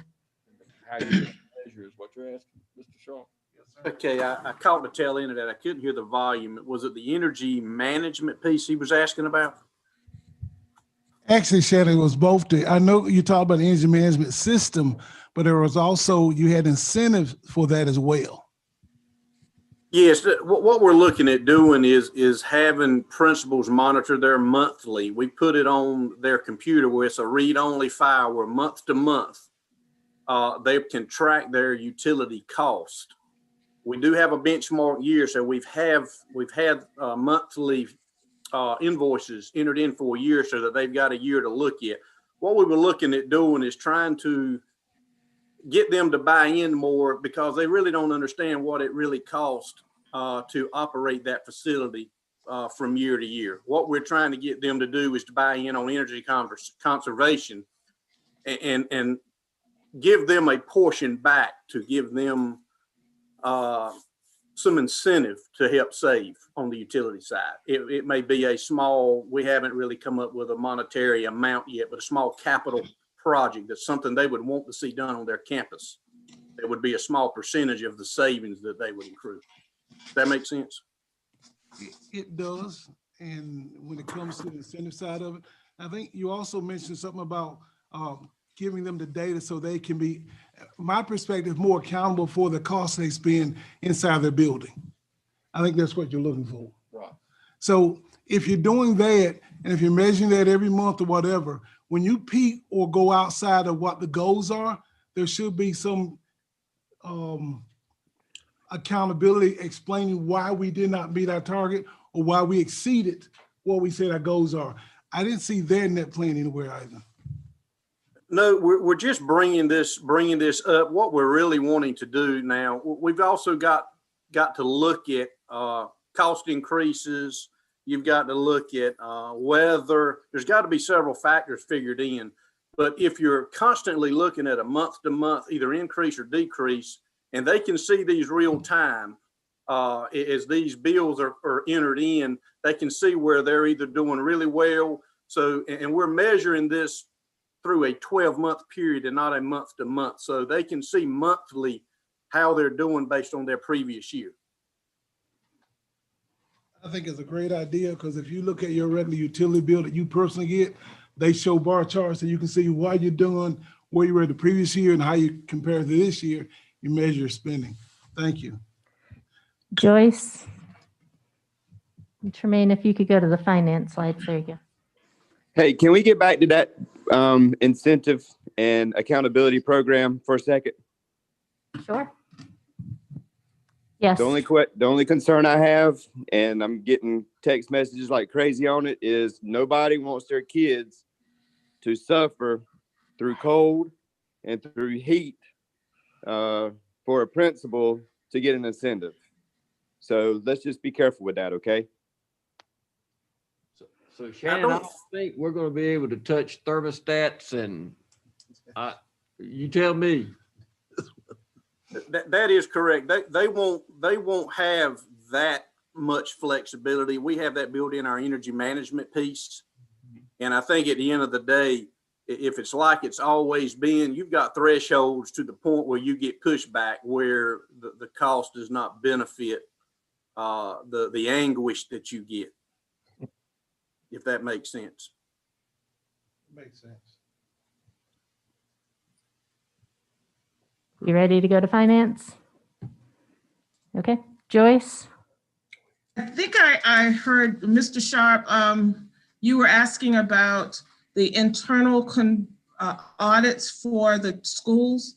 How you measure is what you're asking, Mr. Shaw. Okay, I caught the tail end of that. I couldn't hear the volume. Was it the energy management piece he was asking about? Actually, Shannon, it was both. I know you talked about the energy management system, but there was also, you had incentives for that as well. Yes, what we're looking at doing is having principals monitor their monthly. We put it on their computer where it's a read-only file where month to month, they can track their utility cost. We do have a benchmark year, so we've had monthly invoices entered in for a year so that they've got a year to look at. What we were looking at doing is trying to get them to buy in more because they really don't understand what it really costs to operate that facility from year to year. What we're trying to get them to do is to buy in on energy conservation and give them a portion back to give them some incentive to help save on the utility side. It may be a small, we haven't really come up with a monetary amount yet, but a small capital project that's something they would want to see done on their campus. It would be a small percentage of the savings that they would accrue. Does that make sense? It does. And when it comes to the incentive side of it, I think you also mentioned something about giving them the data so they can be, my perspective, more accountable for the costs they spend inside their building. I think that's what you're looking for. Right. So if you're doing that, and if you're measuring that every month or whatever, when you peak or go outside of what the goals are, there should be some accountability explaining why we did not meet our target or why we exceeded what we said our goals are. I didn't see that in that plan anywhere either. No, we're just bringing this up. What we're really wanting to do now, we've also got to look at cost increases. You've got to look at weather. There's got to be several factors figured in. But if you're constantly looking at a month to month, either increase or decrease, and they can see these real time as these bills are entered in, they can see where they're either doing really well. So, and we're measuring this through a 12-month period and not a month to month. So they can see monthly how they're doing based on their previous year. I think it's a great idea because if you look at your regular utility bill that you personally get, they show bar charts so you can see why you're doing, where you were the previous year and how you compare to this year. You measure your spending. Thank you. Joyce. Tremaine, if you could go to the finance slides, there you go. Hey, can we get back to that incentive and accountability program for a second? Sure. Yes. The only concern I have, and I'm getting text messages like crazy on it, is nobody wants their kids to suffer through cold and through heat for a principal to get an incentive. So let's just be careful with that, okay? So Shannon, I don't think we're going to be able to touch thermostats, and you tell me. That is correct. They won't have that much flexibility. We have that built in our energy management piece. And I think at the end of the day, if it's like it's always been, you've got thresholds to the point where you get pushback where the cost does not benefit the anguish that you get, if that makes sense. Makes sense. You ready to go to finance? Okay, Joyce? I think I heard Mr. Sharp, you were asking about the internal audits for the schools.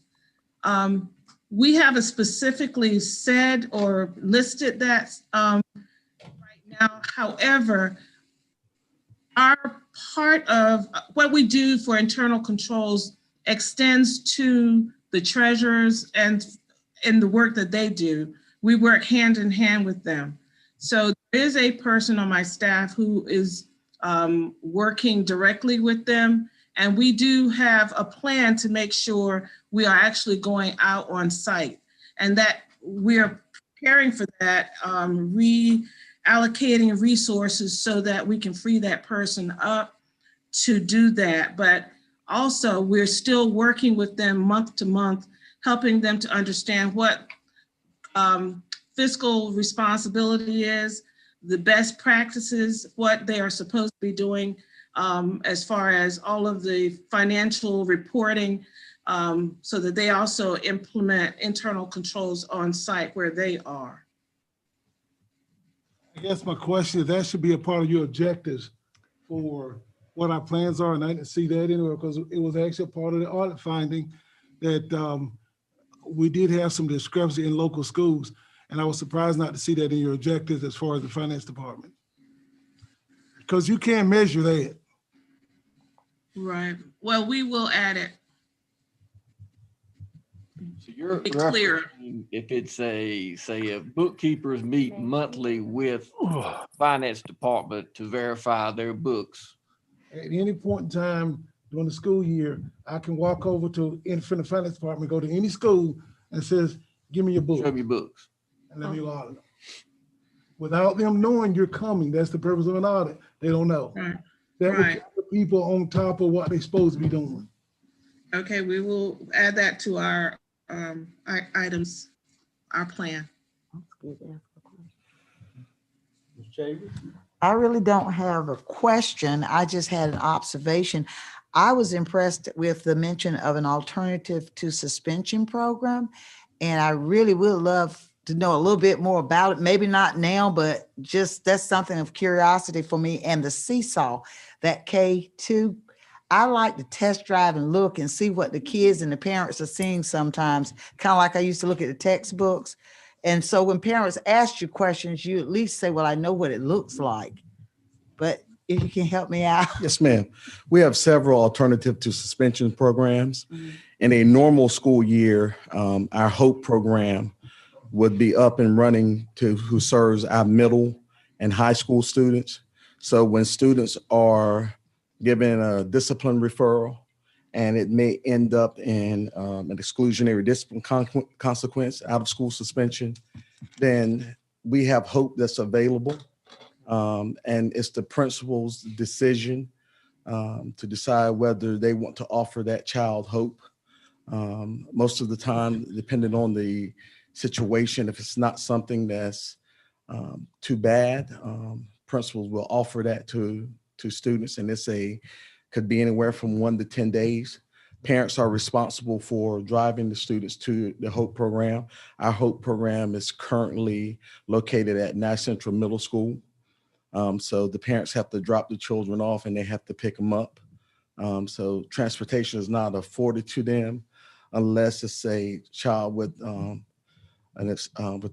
We haven't specifically said or listed that right now. However, our part of what we do for internal controls extends to the treasurers and in the work that they do. We work hand in hand with them. So there is a person on my staff who is working directly with them. And we do have a plan to make sure we are actually going out on site and that we're preparing for that, reallocating resources so that we can free that person up to do that. But also, we're still working with them month to month, helping them to understand what fiscal responsibility is, the best practices, what they are supposed to be doing as far as all of the financial reporting, so that they also implement internal controls on site where they are. I guess my question is, that should be a part of your objectives for what our plans are, and I didn't see that anywhere because it was actually a part of the audit finding that we did have some discrepancy in local schools, and I was surprised not to see that in your objectives as far as the finance department. Because you can't measure that. Right. Well, we will add it. So you're Be clear. referencing if it's a, say, if bookkeepers meet monthly with finance department to verify their books. At any point in time during the school year, I can walk over to from the finance department, go to any school and says, give me your book. Show me books. And let me audit them. Without them knowing you're coming, that's the purpose of an audit. They don't know. Right. That would keep the people on top of what they're supposed to be doing. Okay, we will add that to our items, our plan. I really don't have a question. I just had an observation. I was impressed with the mention of an alternative to suspension program, and I really would love to know a little bit more about it. Maybe not now, but just that's something of curiosity for me. And the seesaw, that K2, I like to test drive and look and see what the kids and the parents are seeing sometimes, kind of like I used to look at the textbooks. And so when parents ask you questions, you at least say, well, I know what it looks like. But if you can help me out. Yes, ma'am. We have several alternative to suspension programs. In a normal school year, our HOPE program would be up and running who serves our middle and high school students. So when students are given a discipline referral and it may end up in an exclusionary discipline consequence, out of school suspension, then we have HOPE that's available. And it's the principal's decision to decide whether they want to offer that child HOPE. Most of the time, depending on the situation, if it's not something that's too bad, principals will offer that to students, and could be anywhere from 1 to 10 days. Parents are responsible for driving the students to the HOPE program. Our HOPE program is currently located at Nash Central Middle School. So the parents have to drop the children off and they have to pick them up. So transportation is not afforded to them unless it's a child with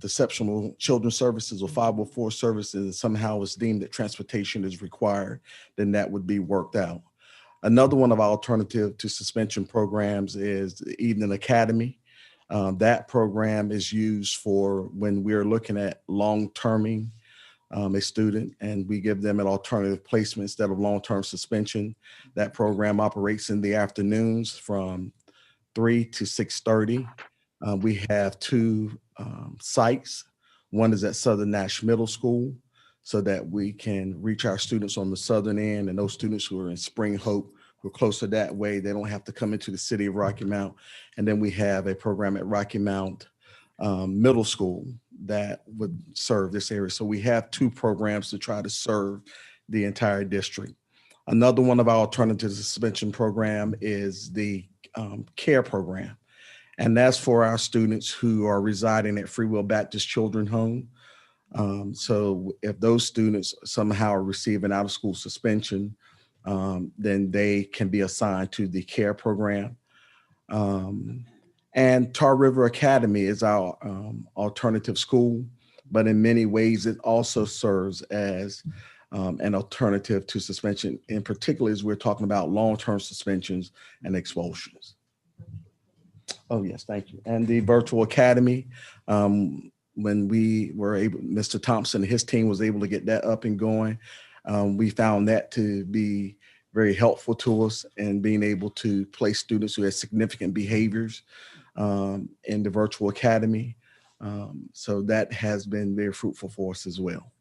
exceptional children's services or 504 services, somehow it's deemed that transportation is required, then that would be worked out. Another one of our alternative to suspension programs is the Evening Academy. That program is used for when we're looking at long-terming a student, and we give them an alternative placement instead of long-term suspension. That program operates in the afternoons from 3 to 6:30. We have 2 sites. One is at Southern Nash Middle School, so that we can reach our students on the southern end, and those students who are in Spring Hope, who are closer that way, they don't have to come into the city of Rocky Mount. And then we have a program at Rocky Mount Middle School that would serve this area. So we have 2 programs to try to serve the entire district. Another one of our alternative suspension program is the CARE program. And that's for our students who are residing at Free Will Baptist Children's Home. So if those students somehow receive an out-of-school suspension, then they can be assigned to the CARE program. And Tar River Academy is our alternative school, but in many ways it also serves as an alternative to suspension, in particular as we're talking about long-term suspensions and expulsions. Oh, yes, thank you. And the virtual academy, when we were able, Mr. Thompson and his team was able to get that up and going. We found that to be very helpful to us in being able to place students who have significant behaviors in the virtual academy. So that has been very fruitful for us as well.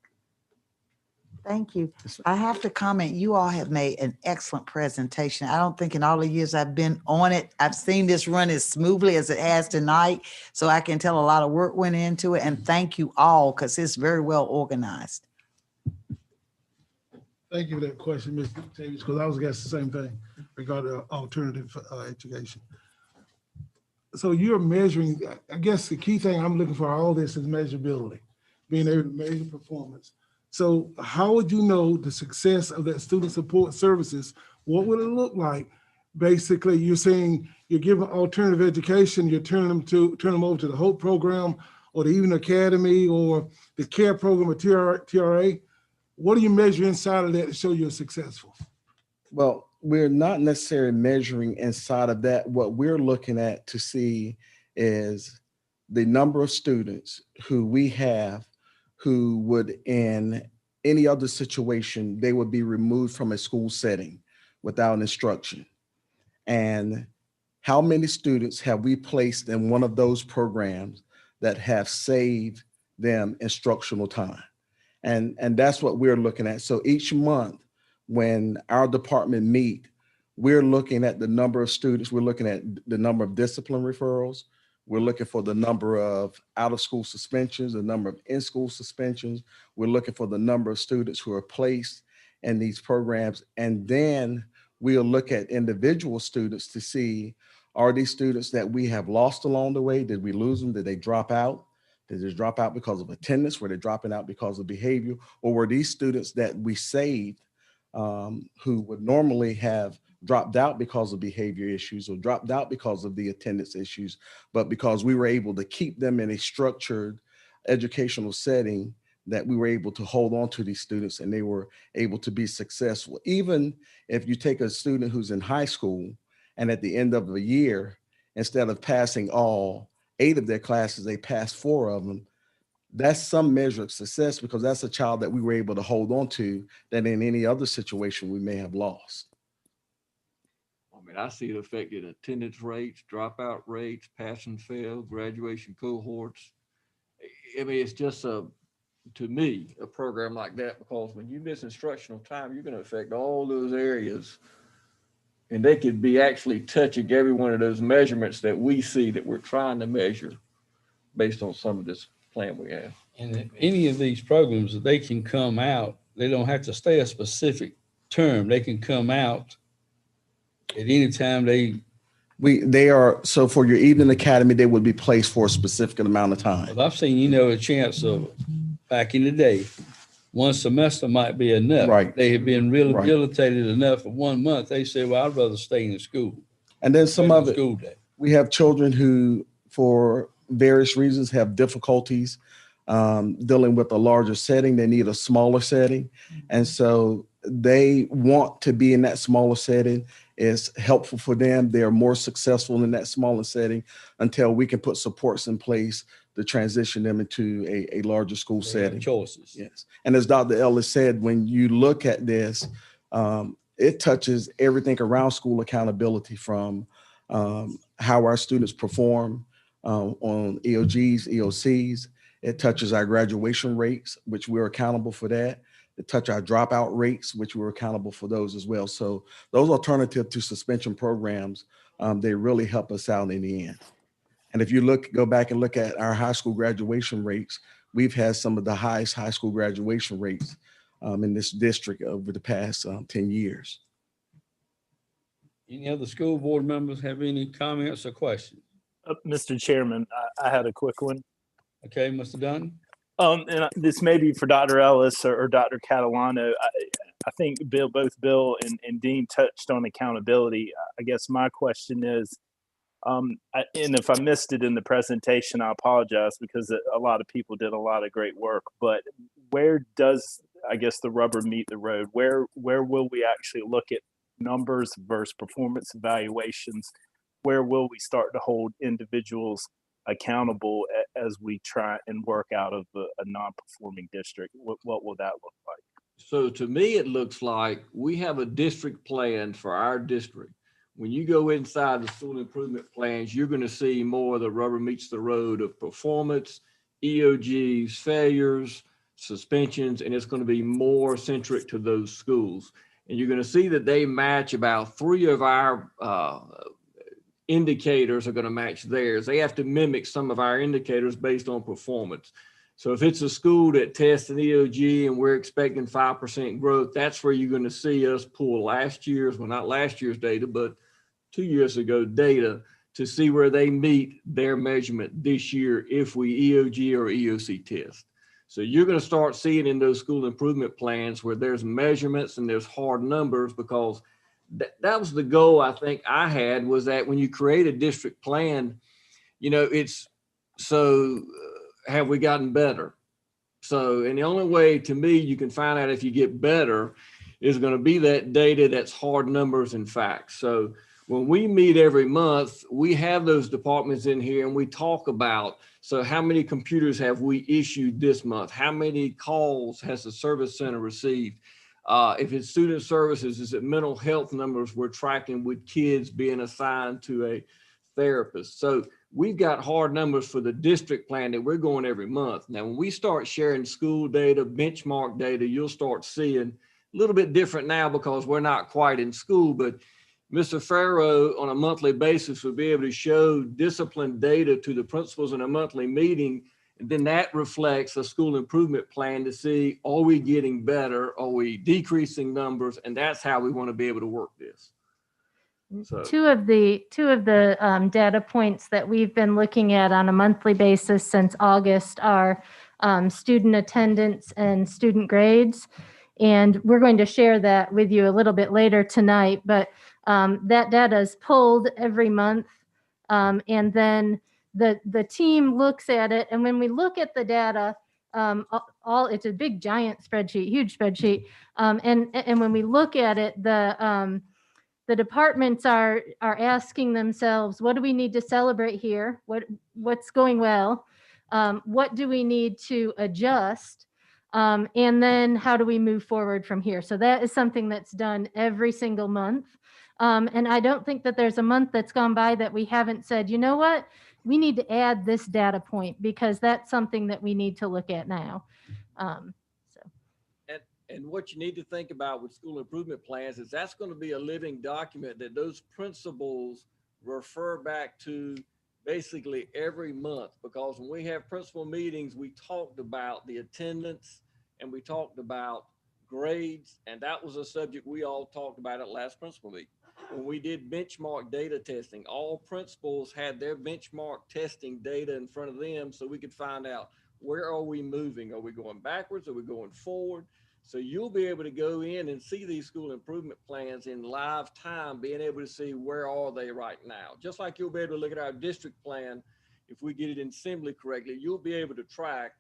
Thank you. I have to comment, you all have made an excellent presentation. I don't think in all the years I've been on it, I've seen this run as smoothly as it has tonight. So I can tell a lot of work went into it, and thank you all because it's very well organized. Thank you for that question, Mr. Davis, because I was going to ask the same thing regarding alternative education. So you're measuring, I guess the key thing I'm looking for all this is measurability, being able to measure performance. So how would you know the success of that student support services? What would it look like? Basically, you're saying you're giving alternative education, you're turning them over to the HOPE program or the Even Academy or the CARE program or TRA. What do you measure inside of that to show you're successful? Well, we're not necessarily measuring inside of that. What we're looking at to see is the number of students who we have who would, in any other situation, they would be removed from a school setting without instruction. And how many students have we placed in one of those programs that have saved them instructional time? And that's what we're looking at. So each month when our department meet, we're looking at the number of students, we're looking at the number of discipline referrals, we're looking for the number of out-of-school suspensions, the number of in-school suspensions, we're looking for the number of students who are placed in these programs, and then we'll look at individual students to see, are these students that we have lost along the way? Did we lose them? Did they drop out? Did they drop out because of attendance? Were they dropping out because of behavior? Or were these students that we saved who would normally have dropped out because of behavior issues or dropped out because of the attendance issues, but because we were able to keep them in a structured educational setting, that we were able to hold on to these students and they were able to be successful. Even if you take a student who's in high school and at the end of the year, instead of passing all 8 of their classes, they passed 4 of them. That's some measure of success because that's a child that we were able to hold on to that in any other situation we may have lost. I mean, I see it affected attendance rates, dropout rates, pass and fail, graduation cohorts. I mean, it's just to me, a program like that, because when you miss instructional time, you're going to affect all those areas. And they could be actually touching every one of those measurements that we see that we're trying to measure based on some of this plan we have. And in any of these programs, they can come out, they don't have to stay a specific term. They can come out at any time they are, so for your evening academy, they would be placed for a specific amount of time. I've seen, a chance of back in the day, one semester might be enough. Right. They have been rehabilitated enough for 1 month. They say, well, I'd rather stay in school. And then some of it, school day. We have children who, for various reasons, have difficulties dealing with a larger setting. They need a smaller setting. And so they want to be in that smaller setting. It's helpful for them. They're more successful in that smaller setting until we can put supports in place to transition them into a larger school setting. Choices. Yes. And as Dr. Ellis said, when you look at this, it touches everything around school accountability, from how our students perform on EOGs, EOCs. It touches our graduation rates, which we're accountable for that. It touches our dropout rates, which we're accountable for those as well. So those alternative to suspension programs, they really help us out in the end. And if you go back and look at our high school graduation rates, we've had some of the highest high school graduation rates in this district over the past 10 years. Any other school board members have any comments or questions? Mr. Chairman, I had a quick one. Okay, Mr. Dunn. And this may be for Dr. Ellis or Dr. Catalano. I think both Bill and Dean touched on accountability. I guess my question is, and if I missed it in the presentation, I apologize, because a lot of people did a lot of great work. But where does, I guess, the rubber meet the road? Where will we actually look at numbers versus performance evaluations? Where will we start to hold individuals accountable as we try and work out of a non-performing district? What will that look like? So to me, it looks like we have a district plan for our district. When you go inside the school improvement plans, you're going to see more of the rubber meets the road of performance EOGs, failures, suspensions, and it's going to be more centric to those schools. And you're going to see that they match about 3 of our indicators are going to match theirs. They have to mimic some of our indicators based on performance. So if it's a school that tests an EOG and we're expecting 5% growth, that's where you're going to see us pull last year's, well, not last year's data, but 2 years ago data to see where they meet their measurement this year if we EOG or EOC test. So you're going to start seeing in those school improvement plans where there's measurements and there's hard numbers, because that was the goal I think I had, was that when you create a district plan, you know, it's so have we gotten better? So, and the only way to me you can find out if you get better is going to be that data that's hard numbers and facts. So when we meet every month, we have those departments in here and we talk about, so how many computers have we issued this month? How many calls has the service center received? If it's student services, is it mental health numbers we're tracking with kids being assigned to a therapist? So we've got hard numbers for the district plan that we're going every month. Now, when we start sharing school data, benchmark data, you'll start seeing a little bit different now because we're not quite in school, but Mr. Farrow on a monthly basis would be able to show discipline data to the principals in a monthly meeting. And then that reflects a school improvement plan to see, are we getting better? Are we decreasing numbers? And that's how we want to be able to work this. So. Two of the data points that we've been looking at on a monthly basis since August are student attendance and student grades. And we're going to share that with you a little bit later tonight, but that data is pulled every month. And then the team looks at it. And when we look at the data, it's a big giant spreadsheet, huge spreadsheet. And when we look at it, the departments are asking themselves, what do we need to celebrate here? What's going well? What do we need to adjust? And then how do we move forward from here? So that is something that's done every single month. And I don't think that there's a month that's gone by that we haven't said, you know what, we need to add this data point because that's something that we need to look at now. And what you need to think about with school improvement plans is that's going to be a living document that those principals refer back to basically every month, because when we have principal meetings, we talked about the attendance and we talked about grades, and that was a subject we all talked about at last principal meeting. When we did benchmark data testing, all principals had their benchmark testing data in front of them so we could find out, where are we moving? Are we going backwards? Are we going forward? So you'll be able to go in and see these school improvement plans in live time, being able to see where are they right now. Just like you'll be able to look at our district plan, if we get it in assembly correctly, you'll be able to track.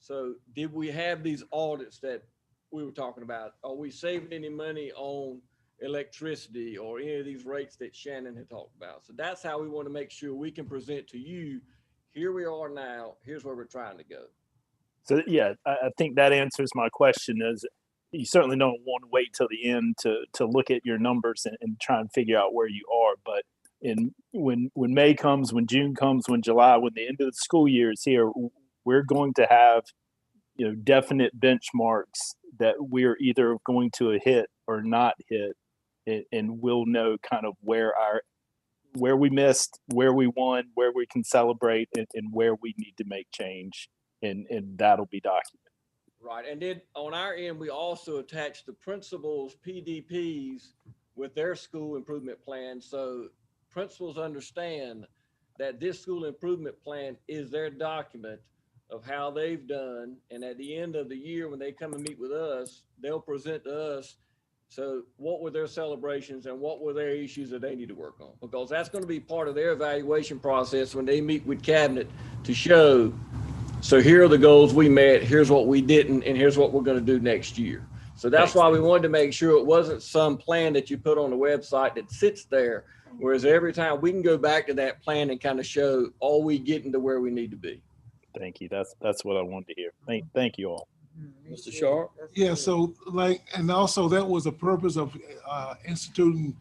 So did we have these audits that we were talking about? Are we saving any money on electricity or any of these rates that Shannon had talked about? So that's how we want to make sure we can present to you, here we are now, here's where we're trying to go. So yeah, I think that answers my question. Is you certainly don't want to wait till the end to look at your numbers and try and figure out where you are. But when May comes, when June comes, when July, when the end of the school year is here, we're going to have, you know, definite benchmarks that we're either going to hit or not hit, and we'll know kind of where we missed, where we won, where we can celebrate, and where we need to make change. And that'll be documented. Right. And then on our end, we also attach the principals' PDPs with their school improvement plan. So principals understand that this school improvement plan is their document of how they've done. And at the end of the year, when they come and meet with us, they'll present to us, so what were their celebrations and what were their issues that they need to work on? Because that's going to be part of their evaluation process when they meet with cabinet to show, so here are the goals we met, here's what we didn't, and here's what we're going to do next year. So that's why we wanted to make sure it wasn't some plan that you put on the website that sits there, whereas every time we can go back to that plan and kind of show, are we getting to where we need to be? Thank you. That's what I wanted to hear. Thank you all. Mr. Sharp? Yeah, so and also that was the purpose of instituting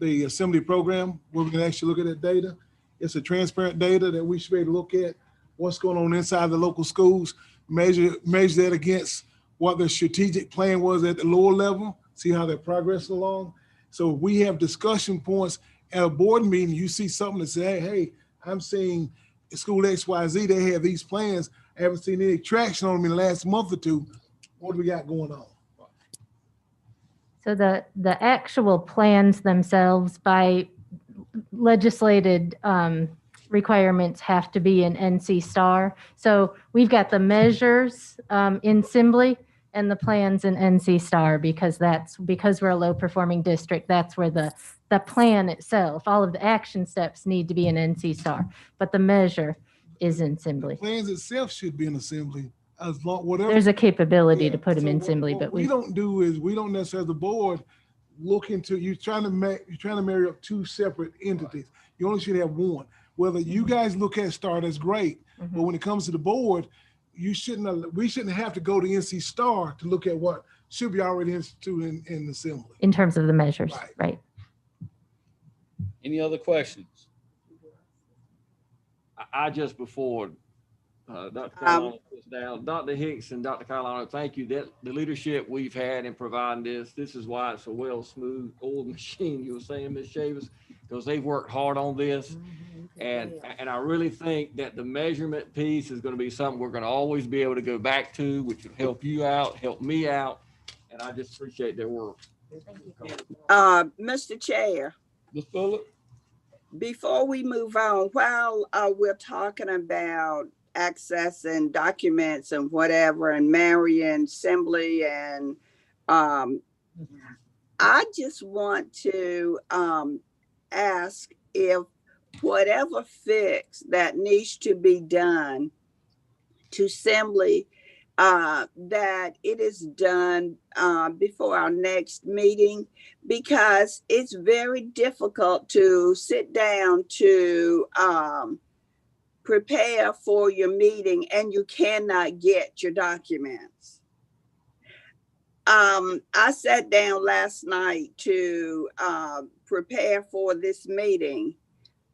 the assembly program, where we can actually look at that data. It's a transparent data that we should be able to look at what's going on inside the local schools, measure that against what the strategic plan was at the lower level, see how they're progressing along. So we have discussion points at a board meeting. You see something that say, hey, I'm seeing school XYZ, they have these plans. I haven't seen any traction on them in the last month or two. What do we got going on? So the actual plans themselves by legislated requirements have to be in NC STAR. So we've got the measures in Assembly and the plans in NC STAR because we're a low performing district. That's where the plan itself, all of the action steps need to be in NC STAR, but the measure is in Assembly. The plans itself should be in Assembly. As long, whatever. There's a capability to put them in Assembly, what but we don't do is we don't necessarily, as the board, look into, you're trying to marry up two separate entities. You only should have one. Whether you guys look at STAR, that's great. But when it comes to the board, we shouldn't have to go to NC STAR to look at what should be already instituted in Assembly. in terms of the measures, right? Any other questions? I just before Dr. Carolina sits down, Dr. Hicks and Dr. Carolina, thank you. That the leadership we've had in providing this is why it's a well-smooth old machine. You were saying, Ms. Chavis, because they've worked hard on this. And I really think that the measurement piece is going to be something we're going to always be able to go back to, which will help you out, help me out. And I just appreciate their work. Mr. Chair. Ms. Bullock? Before we move on, while we're talking about accessing documents and whatever and marrying Assembly and I just want to ask if whatever fix that needs to be done to Assembly, that it is done before our next meeting, because it's very difficult to sit down to prepare for your meeting and you cannot get your documents. I sat down last night to prepare for this meeting,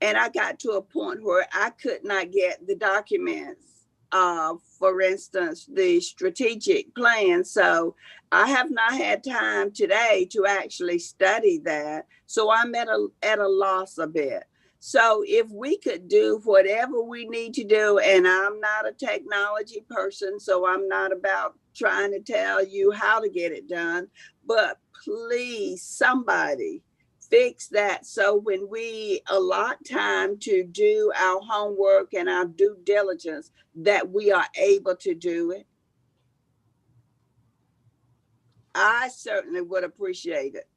and I got to a point where I could not get the documents. For instance, the strategic plan. So I have not had time today to actually study that. So I'm at a loss a bit. So if we could do whatever we need to do, and I'm not a technology person, so I'm not about trying to tell you how to get it done, but please, somebody fix that. So when we allot time to do our homework and our due diligence, that we are able to do it. I certainly would appreciate it.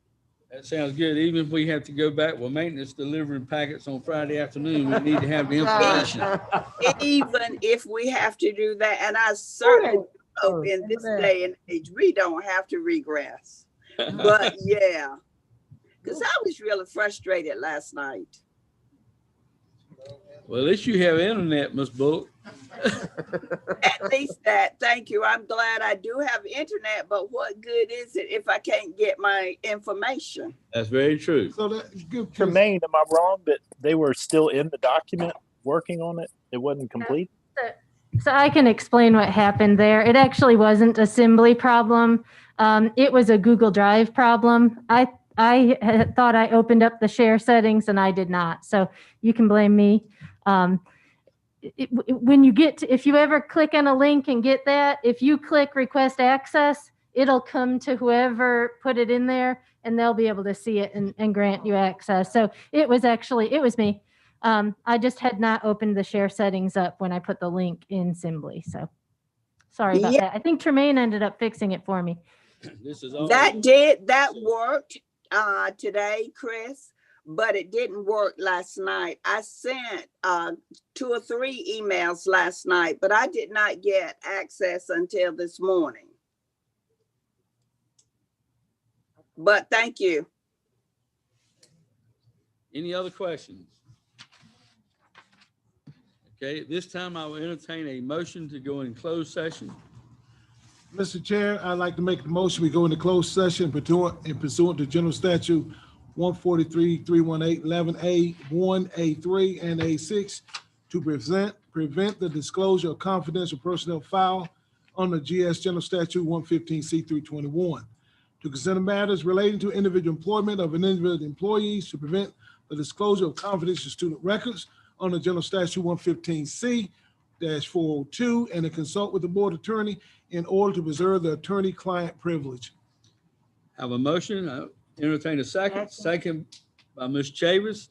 That sounds good. Even if we have to go back with maintenance delivering packets on Friday afternoon, we need to have the information. Even if we have to do that, and I certainly hope in this day and age, we don't have to regress. But yeah, because I was really frustrated last night. Well, at least you have internet, Ms. Bullock. At least that. Thank you. I'm glad I do have internet, but what good is it if I can't get my information? That's very true. So that's good. Tremaine, am I wrong that they were still in the document working on it? It wasn't complete? So I can explain what happened there. It actually wasn't an Assembly problem. It was a Google Drive problem. I had thought I opened up the share settings and I did not. So you can blame me. When you get to, if you ever click on a link and get that, if you click request access, it'll come to whoever put it in there and they'll be able to see it and grant you access. So it was me. I just had not opened the share settings up when I put the link in Assembly. So sorry about that. I think Tremaine ended up fixing it for me. That worked today, Chris, but it didn't work last night. I sent 2 or 3 emails last night, but I did not get access until this morning. But thank you. Any other questions? Okay, at this time I will entertain a motion to go in closed session. Mr. Chair, I'd like to make the motion. We go into closed session pursuant to General Statute 143, 318, 11A, 1A3, and A6 to present, prevent the disclosure of confidential personnel file under GS General Statute 115C321. To consider matters relating to individual employment of an individual employees, to prevent the disclosure of confidential student records under General Statute 115C-402, and to consult with the board attorney in order to preserve the attorney-client privilege. Have a motion. I entertain a second. Second by Ms. Chavis.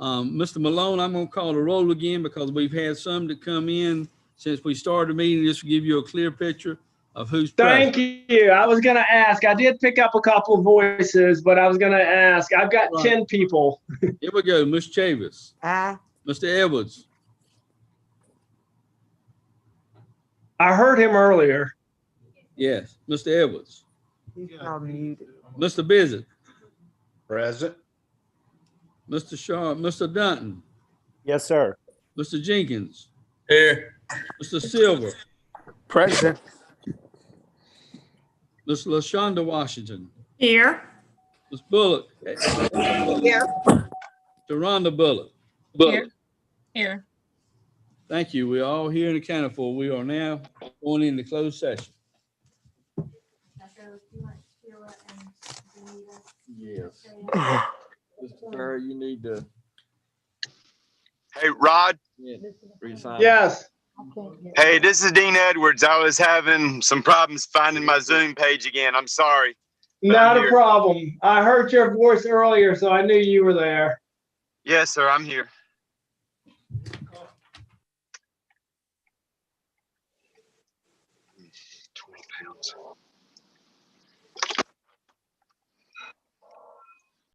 Mr. Malone, I'm gonna call the roll again because we've had some that come in since we started the meeting. Just to give you a clear picture of who's present. Thank you. I was going to ask. I did pick up a couple of voices, but I was going to ask. I've got 10 people. Here we go. Ms. Chavis. Aye. Mr. Edwards. I heard him earlier. Yes. Mr. Edwards. He's probably muted. Mr. Bizzett. Present. Mr. Shaw. Mr. Dunton. Yes, sir. Mr. Jenkins. Here. Mr. Silver. Present. Ms. LaShonda Washington. Here. Ms. Bullock. Here. Rhonda Bullock. Here. Thank you. We are all here and accounted for. We are now going into closed session. Yes. Mr. Ferry, you need to Hey, Rod. resign. Yes. Hey, this is Dean Edwards. I was having some problems finding my Zoom page again. I'm sorry. Not a here. problem. I heard your voice earlier, so I knew you were there. Yes, sir. I'm here. £20.